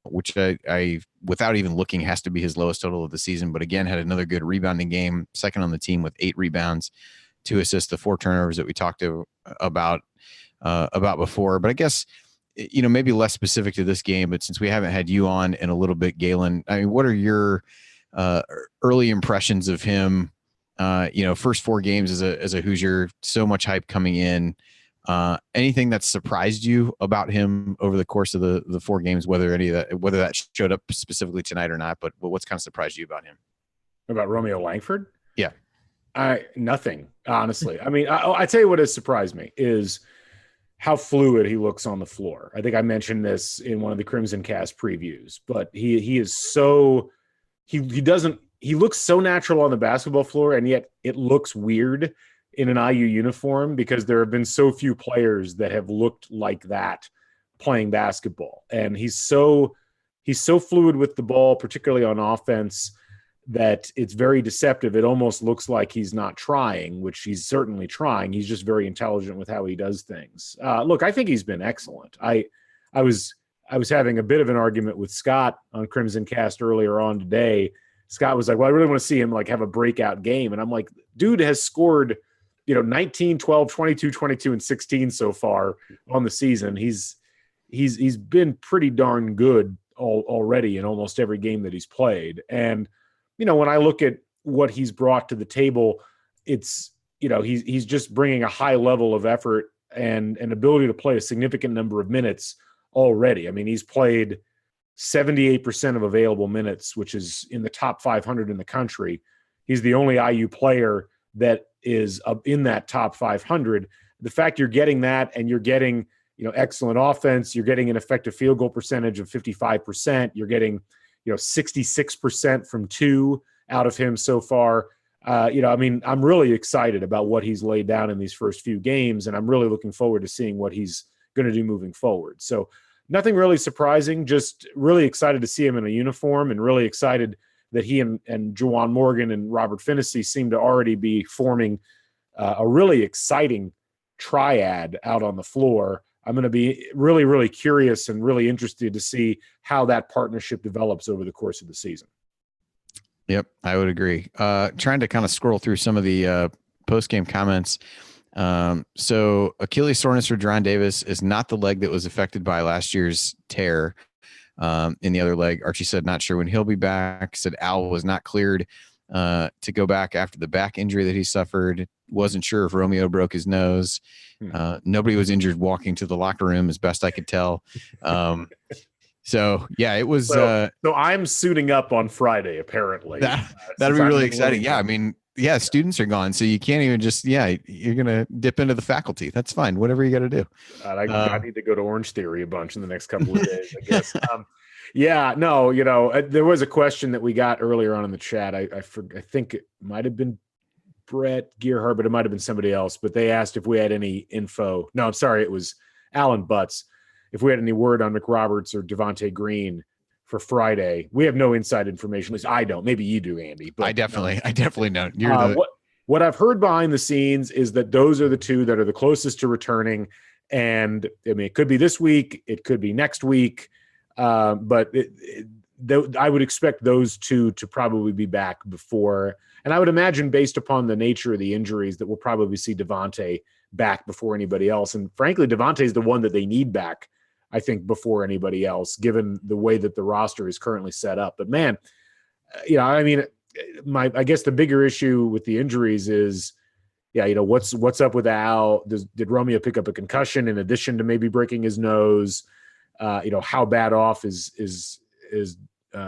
which I without even looking has to be his lowest total of the season. But again, had another good rebounding game, second on the team with 8 rebounds, 2 assists, the 4 turnovers that we talked about before. But I guess, maybe less specific to this game, but since we haven't had you on in a little bit, Galen, I mean, what are your early impressions of him? First 4 games as a Hoosier, so much hype coming in. Anything that surprised you about him over the course of the 4 games, whether that showed up specifically tonight or not, but what's kind of surprised you about him?
About Romeo Langford?
Yeah.
Nothing, honestly. I mean, I tell you what has surprised me is how fluid he looks on the floor. I think I mentioned this in one of the Crimson Cast previews, but he is so he looks so natural on the basketball floor, and yet it looks weird in an IU uniform because there have been so few players that have looked like that playing basketball. And he's so fluid with the ball, particularly on offense, that it's very deceptive. It almost looks like he's not trying, which he's certainly trying. He's just very intelligent with how he does things. Look, I think he's been excellent. I was having a bit of an argument with Scott on Crimson Cast earlier on today. Scott was like, well, I really want to see him like have a breakout game. And I'm like, dude has scored, 19, 12, 22, 22, and 16 so far on the season. He's been pretty darn good already in almost every game that he's played. And, when I look at what he's brought to the table, it's, he's just bringing a high level of effort and an ability to play a significant number of minutes already. I mean, he's played 78% of available minutes, which is in the top 500 in the country. He's the only IU player that is in that top 500. The fact you're getting that and you're getting, excellent offense, you're getting an effective field goal percentage of 55%, you're getting, 66% from 2 out of him so far. I'm really excited about what he's laid down in these first few games, and I'm really looking forward to seeing what he's going to do moving forward. So nothing really surprising, just really excited to see him in a uniform and really excited that he and Juwan Morgan and Robert Phinisee seem to already be forming a really exciting triad out on the floor. I'm going to be really, really curious and really interested to see how that partnership develops over the course of the season.
Yep, I would agree. Trying to kind of scroll through some of the post-game comments. So Achilles soreness for JaJuan Davis is not the leg that was affected by last year's tear. In the other leg, Archie said, not sure when he'll be back. Said Al was not cleared to go back after the back injury that he suffered. Wasn't sure if Romeo broke his nose. Nobody was injured walking to the locker room, as best I could tell. So yeah, it was. So
I'm suiting up on Friday, apparently.
That'll be really exciting. Yeah, I mean, yeah, students are gone, so you can't even just. Yeah, you're gonna dip into the faculty. That's fine. Whatever you got to do.
I need to go to Orange Theory a bunch in the next couple of days, I guess. Yeah, no, there was a question that we got earlier on in the chat. I think it might have been Brett Gearhart, but it might have been somebody else. But they asked if we had any info. No, I'm sorry, it was Alan Butts. If we had any word on McRoberts or Devontae Green for Friday. We have no inside information. At least I don't. Maybe you do, Andy. But
I definitely don't. You're
what I've heard behind the sscenes is that those are the two that are the closest to returning. And I mean, it could be this week, it could be next week. But I would expect those two to probably be back before. And I would imagine, based upon the nature of the injuries, that we'll probably see Devontae back before anybody else. And frankly, Devontae is the one that they need back, I think, before anybody else, given the way that the roster is currently set up. But man, I mean, I guess the bigger issue with the injuries is, what's up with Al? Did Romeo pick up a concussion in addition to maybe breaking his nose? How bad off is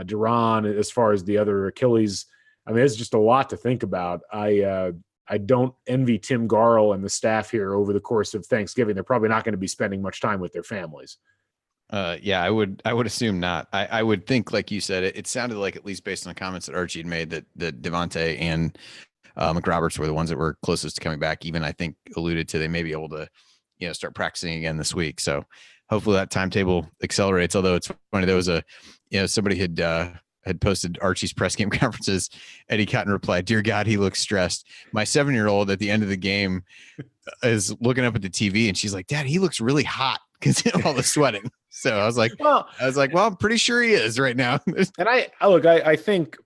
Duran as far as the other Achilles? I mean, it's just a lot to think about. I don't envy Tim Garl and the staff here over the course of Thanksgiving. They're probably not going to be spending much time with their families.
I would assume not. I would think, like you said, it sounded like, at least based on the comments that Archie had made, that Devontae and McRoberts were the ones that were closest to coming back. Even, I think, alluded to they may be able to, start practicing again this week. So hopefully that timetable accelerates. Although it's funny, there was somebody had posted Archie's press game conferences. Eddie Cotton replied, "Dear God, he looks stressed." My 7-year-old at the end of the game is looking up at the TV and she's like, "Dad, he looks really hot because of all the sweating." So I was like, well, I'm pretty sure he is right now.
And I think,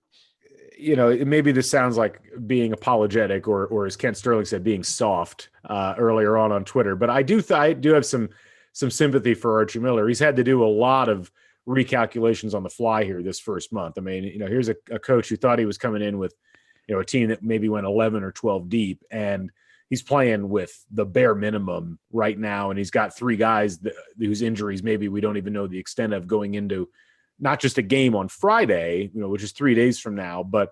maybe this sounds like being apologetic or as Kent Sterling said, being soft earlier on Twitter. But I do have some sympathy for Archie Miller. He's had to do a lot of recalculations on the fly here this first month. I mean, here's a coach who thought he was coming in with, a team that maybe went 11 or 12 deep. And, he's playing with the bare minimum right now, and he's got 3 guys whose injuries maybe we don't even know the extent of going into not just a game on Friday, which is 3 days from now, but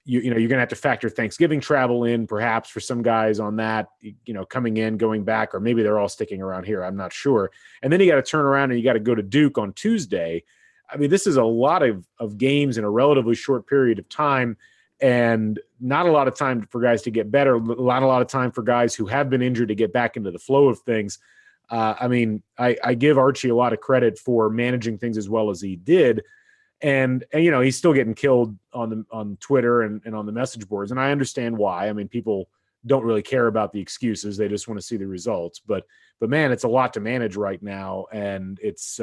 you're going to have to factor Thanksgiving travel in, perhaps for some guys on that, coming in, going back, or maybe they're all sticking around here. I'm not sure. And then you got to turn around and you got to go to Duke on Tuesday. I mean, this is a lot of games in a relatively short period of time, and not a lot of time for guys to get better. Not a lot of time for guys who have been injured to get back into the flow of things. I give Archie a lot of credit for managing things as well as he did. And he's still getting killed on Twitter and on the message boards. And I understand why. I mean, people don't really care about the excuses. They just want to see the results. But man, it's a lot to manage right now. And it's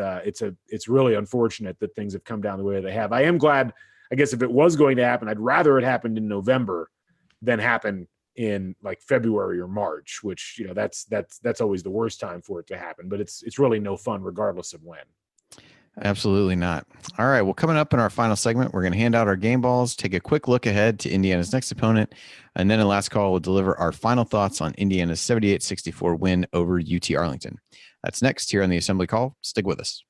really unfortunate that things have come down the way they have. I am glad, I guess, if it was going to happen, I'd rather it happened in November than happen in like February or March, which, that's always the worst time for it to happen. But it's really no fun regardless of when.
Absolutely not. All right. Well, coming up in our final segment, we're going to hand out our game balls, take a quick look ahead to Indiana's next opponent, and then in last call, we'll deliver our final thoughts on Indiana's 78-64 win over UT-Arlington. That's next here on the Assembly Call. Stick with us.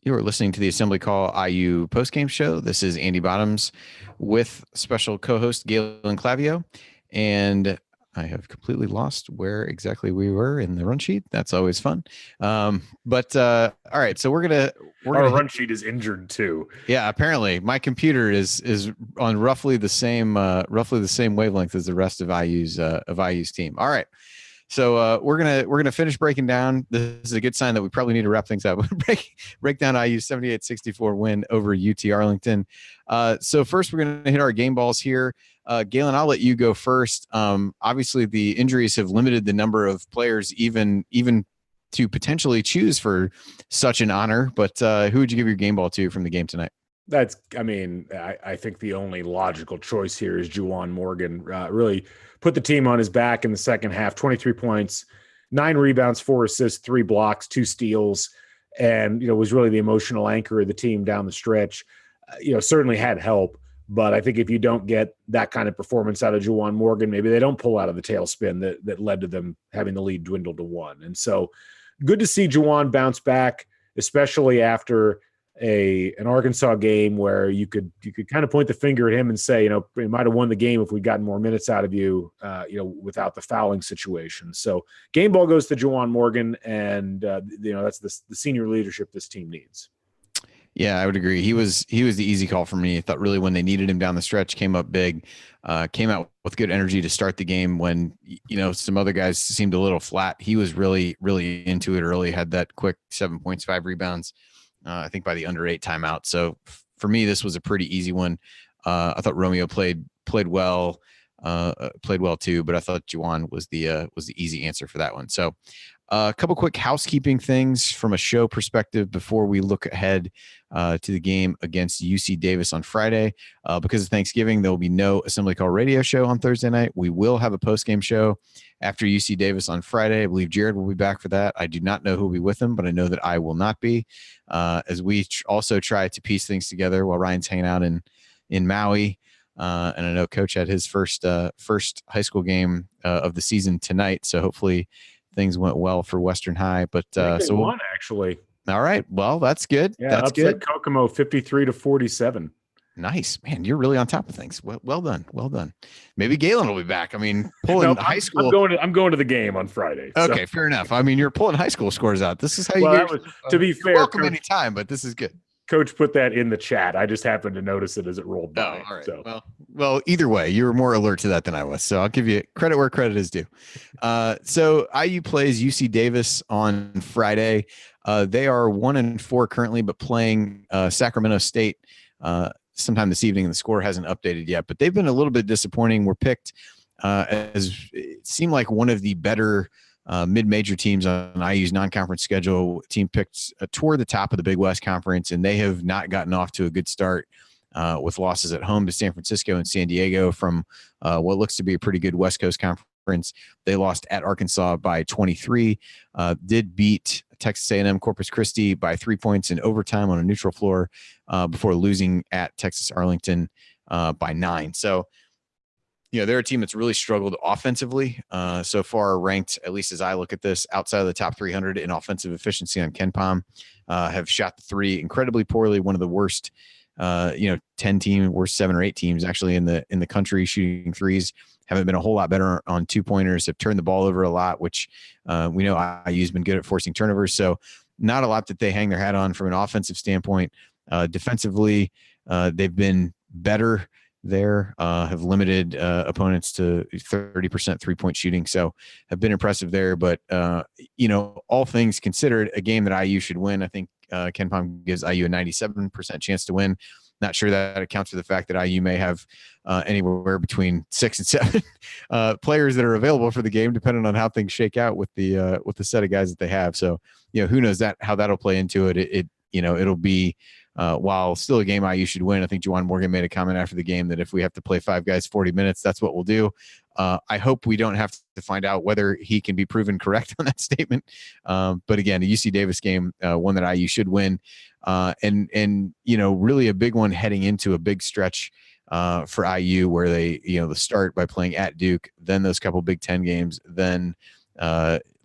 You are listening to the Assembly Call IU postgame show. This is Andy Bottoms with special co-host Galen Clavio. And I have completely lost where exactly we were in the run sheet. That's always fun. All right. So our
run sheet is injured too.
Yeah, apparently my computer is on roughly the same wavelength as the rest of IU's team. All right. So we're gonna finish breaking down. This is a good sign that we probably need to wrap things up. break down IU's 78-64 win over UT-Arlington. So first, we're gonna hit our game balls here. Galen, I'll let you go first. Obviously, the injuries have limited the number of players even to potentially choose for such an honor. But who would you give your game ball to from the game tonight?
I think the only logical choice here is Juwan Morgan. Really put the team on his back in the second half. 23 points, 9 rebounds, 4 assists, 3 blocks, 2 steals, and was really the emotional anchor of the team down the stretch. Certainly had help, but I think if you don't get that kind of performance out of Juwan Morgan, maybe they don't pull out of the tailspin that led to them having the lead dwindle to 1. And so, good to see Juwan bounce back, especially after an Arkansas game where you could kind of point the finger at him and say, we might have won the game if we'd gotten more minutes out of you, without the fouling situation. So game ball goes to Juwan Morgan, and that's the senior leadership this team needs.
Yeah, I would agree. He was the easy call for me. I thought really when they needed him down the stretch, came up big, came out with good energy to start the game when, some other guys seemed a little flat. He was really, really into it early, had that quick 7 points, 5 rebounds. I think by the under 8 timeout. So for me, this was a pretty easy one. I thought Romeo played well too, but I thought Juwan was the easy answer for that one. So a couple quick housekeeping things from a show perspective before we look ahead to the game against UC Davis on Friday. Because of Thanksgiving, there will be no Assembly Call radio show on Thursday night. We will have a postgame show after UC Davis on Friday. I believe Jared will be back for that. I do not know who will be with him, but I know that I will not be. As we also try to piece things together while Ryan's hanging out in Maui. And I know Coach had his first high school game of the season tonight. So hopefully things went well for Western High. But so
won, actually.
All right. Well, that's good.
Yeah,
that's
upset
good.
Kokomo 53-47.
Nice, man. You're really on top of things. Well done. Well done. Maybe Galen will be back. I mean, pulling high school.
I'm going to the game on Friday. So.
Okay, fair enough. I mean, you're pulling high school scores out. This is how
to be fair,
welcome anytime, but this is good.
Coach put that in the chat. I just happened to notice it as it rolled by.
Oh, all right.
So.
Well, either way, you were more alert to that than I was. So I'll give you credit where credit is due. So IU plays UC Davis on Friday. They are 1-4 currently, but playing Sacramento State sometime this evening. The score hasn't updated yet, but they've been a little bit disappointing. We're picked as it seemed like one of the better mid-major teams on IU's non-conference schedule. Team picked toward the top of the Big West Conference, and they have not gotten off to a good start with losses at home to San Francisco and San Diego from what looks to be a pretty good West Coast Conference conference. They lost at Arkansas by 23, did beat Texas A&M Corpus Christi by 3 points in overtime on a neutral floor before losing at Texas Arlington by 9. So, they're a team that's really struggled offensively so far, ranked, at least as I look at this, outside of the top 300 in offensive efficiency on KenPom, have shot the three incredibly poorly. One of the worst, 10 team, worst 7 or 8 teams actually in the country shooting threes. Haven't been a whole lot better on 2-pointers, have turned the ball over a lot, which we know IU's been good at forcing turnovers. So not a lot that they hang their hat on from an offensive standpoint. Defensively, they've been better there, have limited opponents to 30% 3-point shooting. So have been impressive there. But, all things considered, a game that IU should win. I think KenPom gives IU a 97% chance to win. Not sure that accounts for the fact that IU may have anywhere between 6 and 7 players that are available for the game, depending on how things shake out with the set of guys that they have. So, who knows how that'll play into it. It'll be, while still a game IU should win. I think Juwan Morgan made a comment after the game that if we have to play 5 guys 40 minutes, that's what we'll do. I hope we don't have to find out whether he can be proven correct on that statement. But again, a UC Davis game, one that IU should win. And really a big one heading into a big stretch for IU where they, the start by playing at Duke, then those couple Big Ten games, then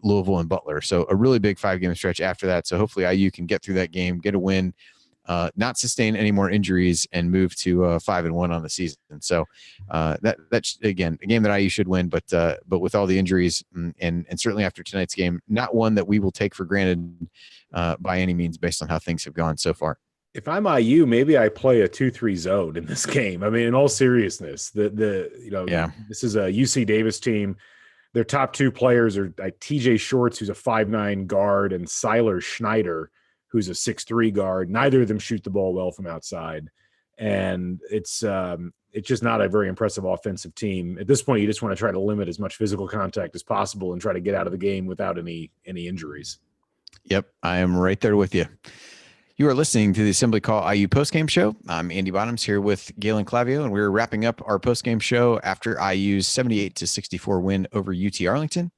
Louisville and Butler. So a really big 5-game stretch after that. So hopefully IU can get through that game, get a win, not sustain any more injuries, and move to 5-1 on the season. So that's again a game that IU should win, but with all the injuries and certainly after tonight's game, not one that we will take for granted by any means based on how things have gone so far.
If I'm IU, maybe I play a 2-3 zone in this game. I mean, in all seriousness, this is a UC Davis team. Their top 2 players are like TJ Shorts, who's a 5'9" guard, and Siler Schneider, who's a 6'3" guard. Neither of them shoot the ball well from outside. And it's just not a very impressive offensive team. At this point, you just want to try to limit as much physical contact as possible and try to get out of the game without any injuries.
Yep, I am right there with you. You are listening to the Assembly Call IU postgame show. I'm Andy Bottoms here with Galen Clavio, and we're wrapping up our postgame show after IU's 78-64 win over UT-Arlington.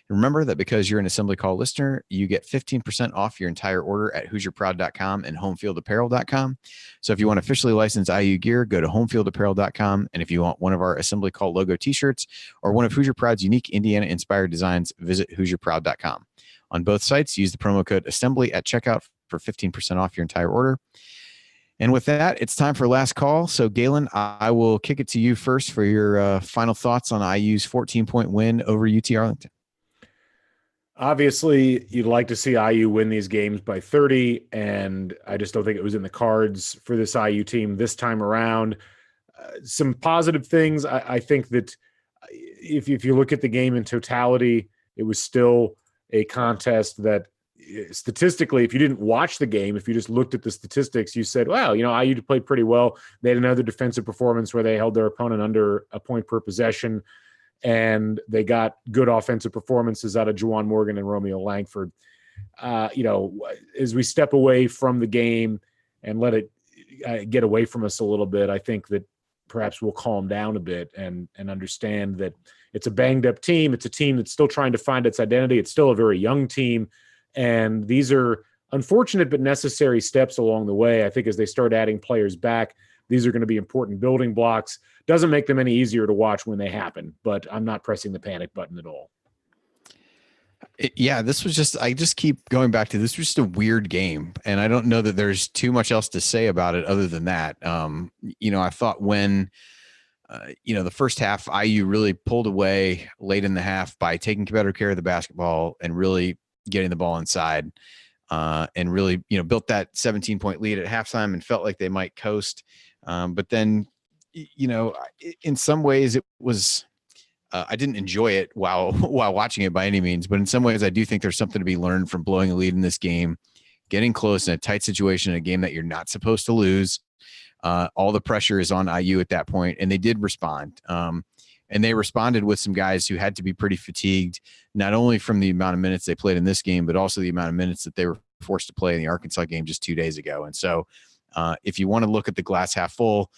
Remember that because you're an Assembly Call listener, you get 15% off your entire order at HoosierProd.com and HomeFieldApparel.com. So if you want officially licensed IU gear, go to HomeFieldApparel.com. And if you want one of our Assembly Call logo t-shirts or one of Hoosier Prod's unique Indiana-inspired designs, visit HoosierProd.com. On both sites, use the promo code Assembly at checkout for 15% off your entire order. And with that, it's time for last call. So, Galen, I will kick it to you first for your final thoughts on IU's 14-point win over UT-Arlington.
Obviously, you'd like to see IU win these games by 30, and I just don't think it was in the cards for this IU team this time around. Some positive things. I think that if you look at the game in totality, it was still a contest that statistically, if you didn't watch the game, if you just looked at the statistics, you said, wow, IU played pretty well. They had another defensive performance where they held their opponent under a point per possession, and they got good offensive performances out of Juwan Morgan and Romeo Langford. As we step away from the game and let it get away from us a little bit, I think that perhaps we'll calm down a bit and understand that it's a banged up team. It's a team that's still trying to find its identity. It's still a very young team. And these are unfortunate but necessary steps along the way. I think as they start adding players back, these are going to be important building blocks. Doesn't make them any easier to watch when they happen, but I'm not pressing the panic button at all.
This was I just keep going back to this was just a weird game. And I don't know that there's too much else to say about it other than that. I thought when, the first half, IU really pulled away late in the half by taking better care of the basketball and really getting the ball inside and really, built that 17-point lead at halftime and felt like they might coast. But then, in some ways it was, I didn't enjoy it while watching it by any means, but in some ways I do think there's something to be learned from blowing a lead in this game, getting close in a tight situation in a game that you're not supposed to lose. All the pressure is on IU at that point, and they did respond. And they responded with some guys who had to be pretty fatigued, not only from the amount of minutes they played in this game, but also the amount of minutes that they were forced to play in the Arkansas game just 2 days ago. And so, If you want to look at the glass half full,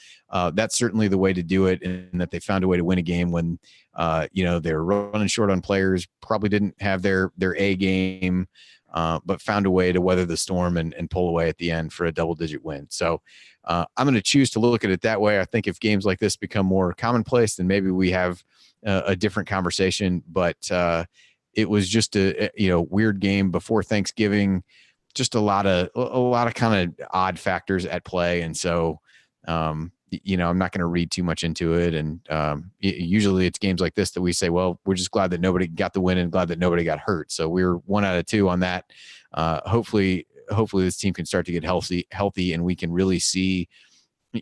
that's certainly the way to do it, and that they found a way to win a game when, they're running short on players, probably didn't have their A game, but found a way to weather the storm and pull away at the end for a double-digit win. So I'm going to choose to look at it that way. I think if games like this become more commonplace, then maybe we have a different conversation. But it was just a weird game before Thanksgiving. Just a lot of kind of odd factors at play, and so I'm not going to read too much into it. And usually it's games like this that we say, well, we're just glad that nobody got the win and glad that nobody got hurt. So we're 1 out of 2 on that. Hopefully this team can start to get healthy, and we can really see,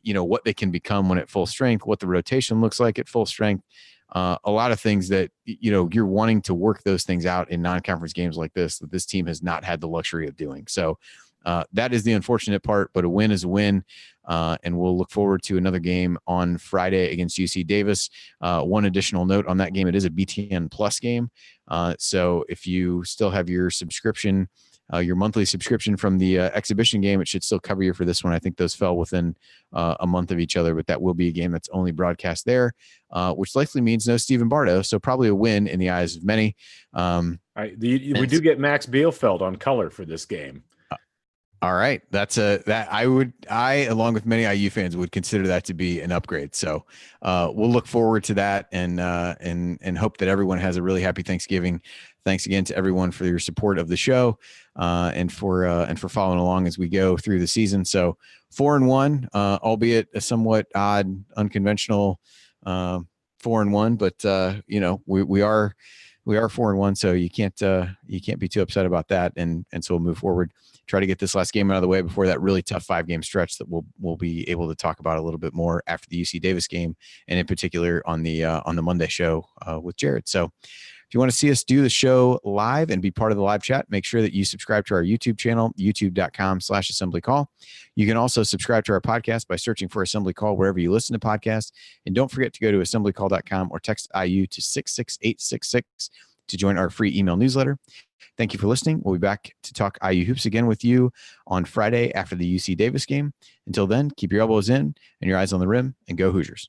what they can become when at full strength, what the rotation looks like at full strength. A lot of things that, you're wanting to work those things out in non-conference games like this, that this team has not had the luxury of doing. So that is the unfortunate part, but a win is a win. And we'll look forward to another game on Friday against UC Davis. One additional note on that game, it is a BTN Plus game. So if you still have your subscription, your monthly subscription from the exhibition game, it should still cover you for this one. I think those fell within a month of each other, but that will be a game that's only broadcast there, which likely means no Stephen Bardo. So probably a win in the eyes of many.
We do get Max Bielfeld on color for this game.
All right. I, along with many IU fans, would consider that to be an upgrade. So we'll look forward to that and hope that everyone has a really happy Thanksgiving. Thanks again to everyone for your support of the show and for following along as we go through the season. So 4-1, albeit a somewhat odd, unconventional 4-1, but we are 4-1, so you can't be too upset about that. And so we'll move forward, try to get this last game out of the way before that really tough 5-game stretch that we'll be able to talk about a little bit more after the UC Davis game, and in particular on the Monday show with Jared. So if you want to see us do the show live and be part of the live chat, make sure that you subscribe to our YouTube channel, youtube.com/Assembly Call. You can also subscribe to our podcast by searching for Assembly Call wherever you listen to podcasts. And don't forget to go to assemblycall.com or text IU to 66866 to join our free email newsletter. Thank you for listening. We'll be back to talk IU hoops again with you on Friday after the UC Davis game. Until then, keep your elbows in and your eyes on the rim, and go Hoosiers.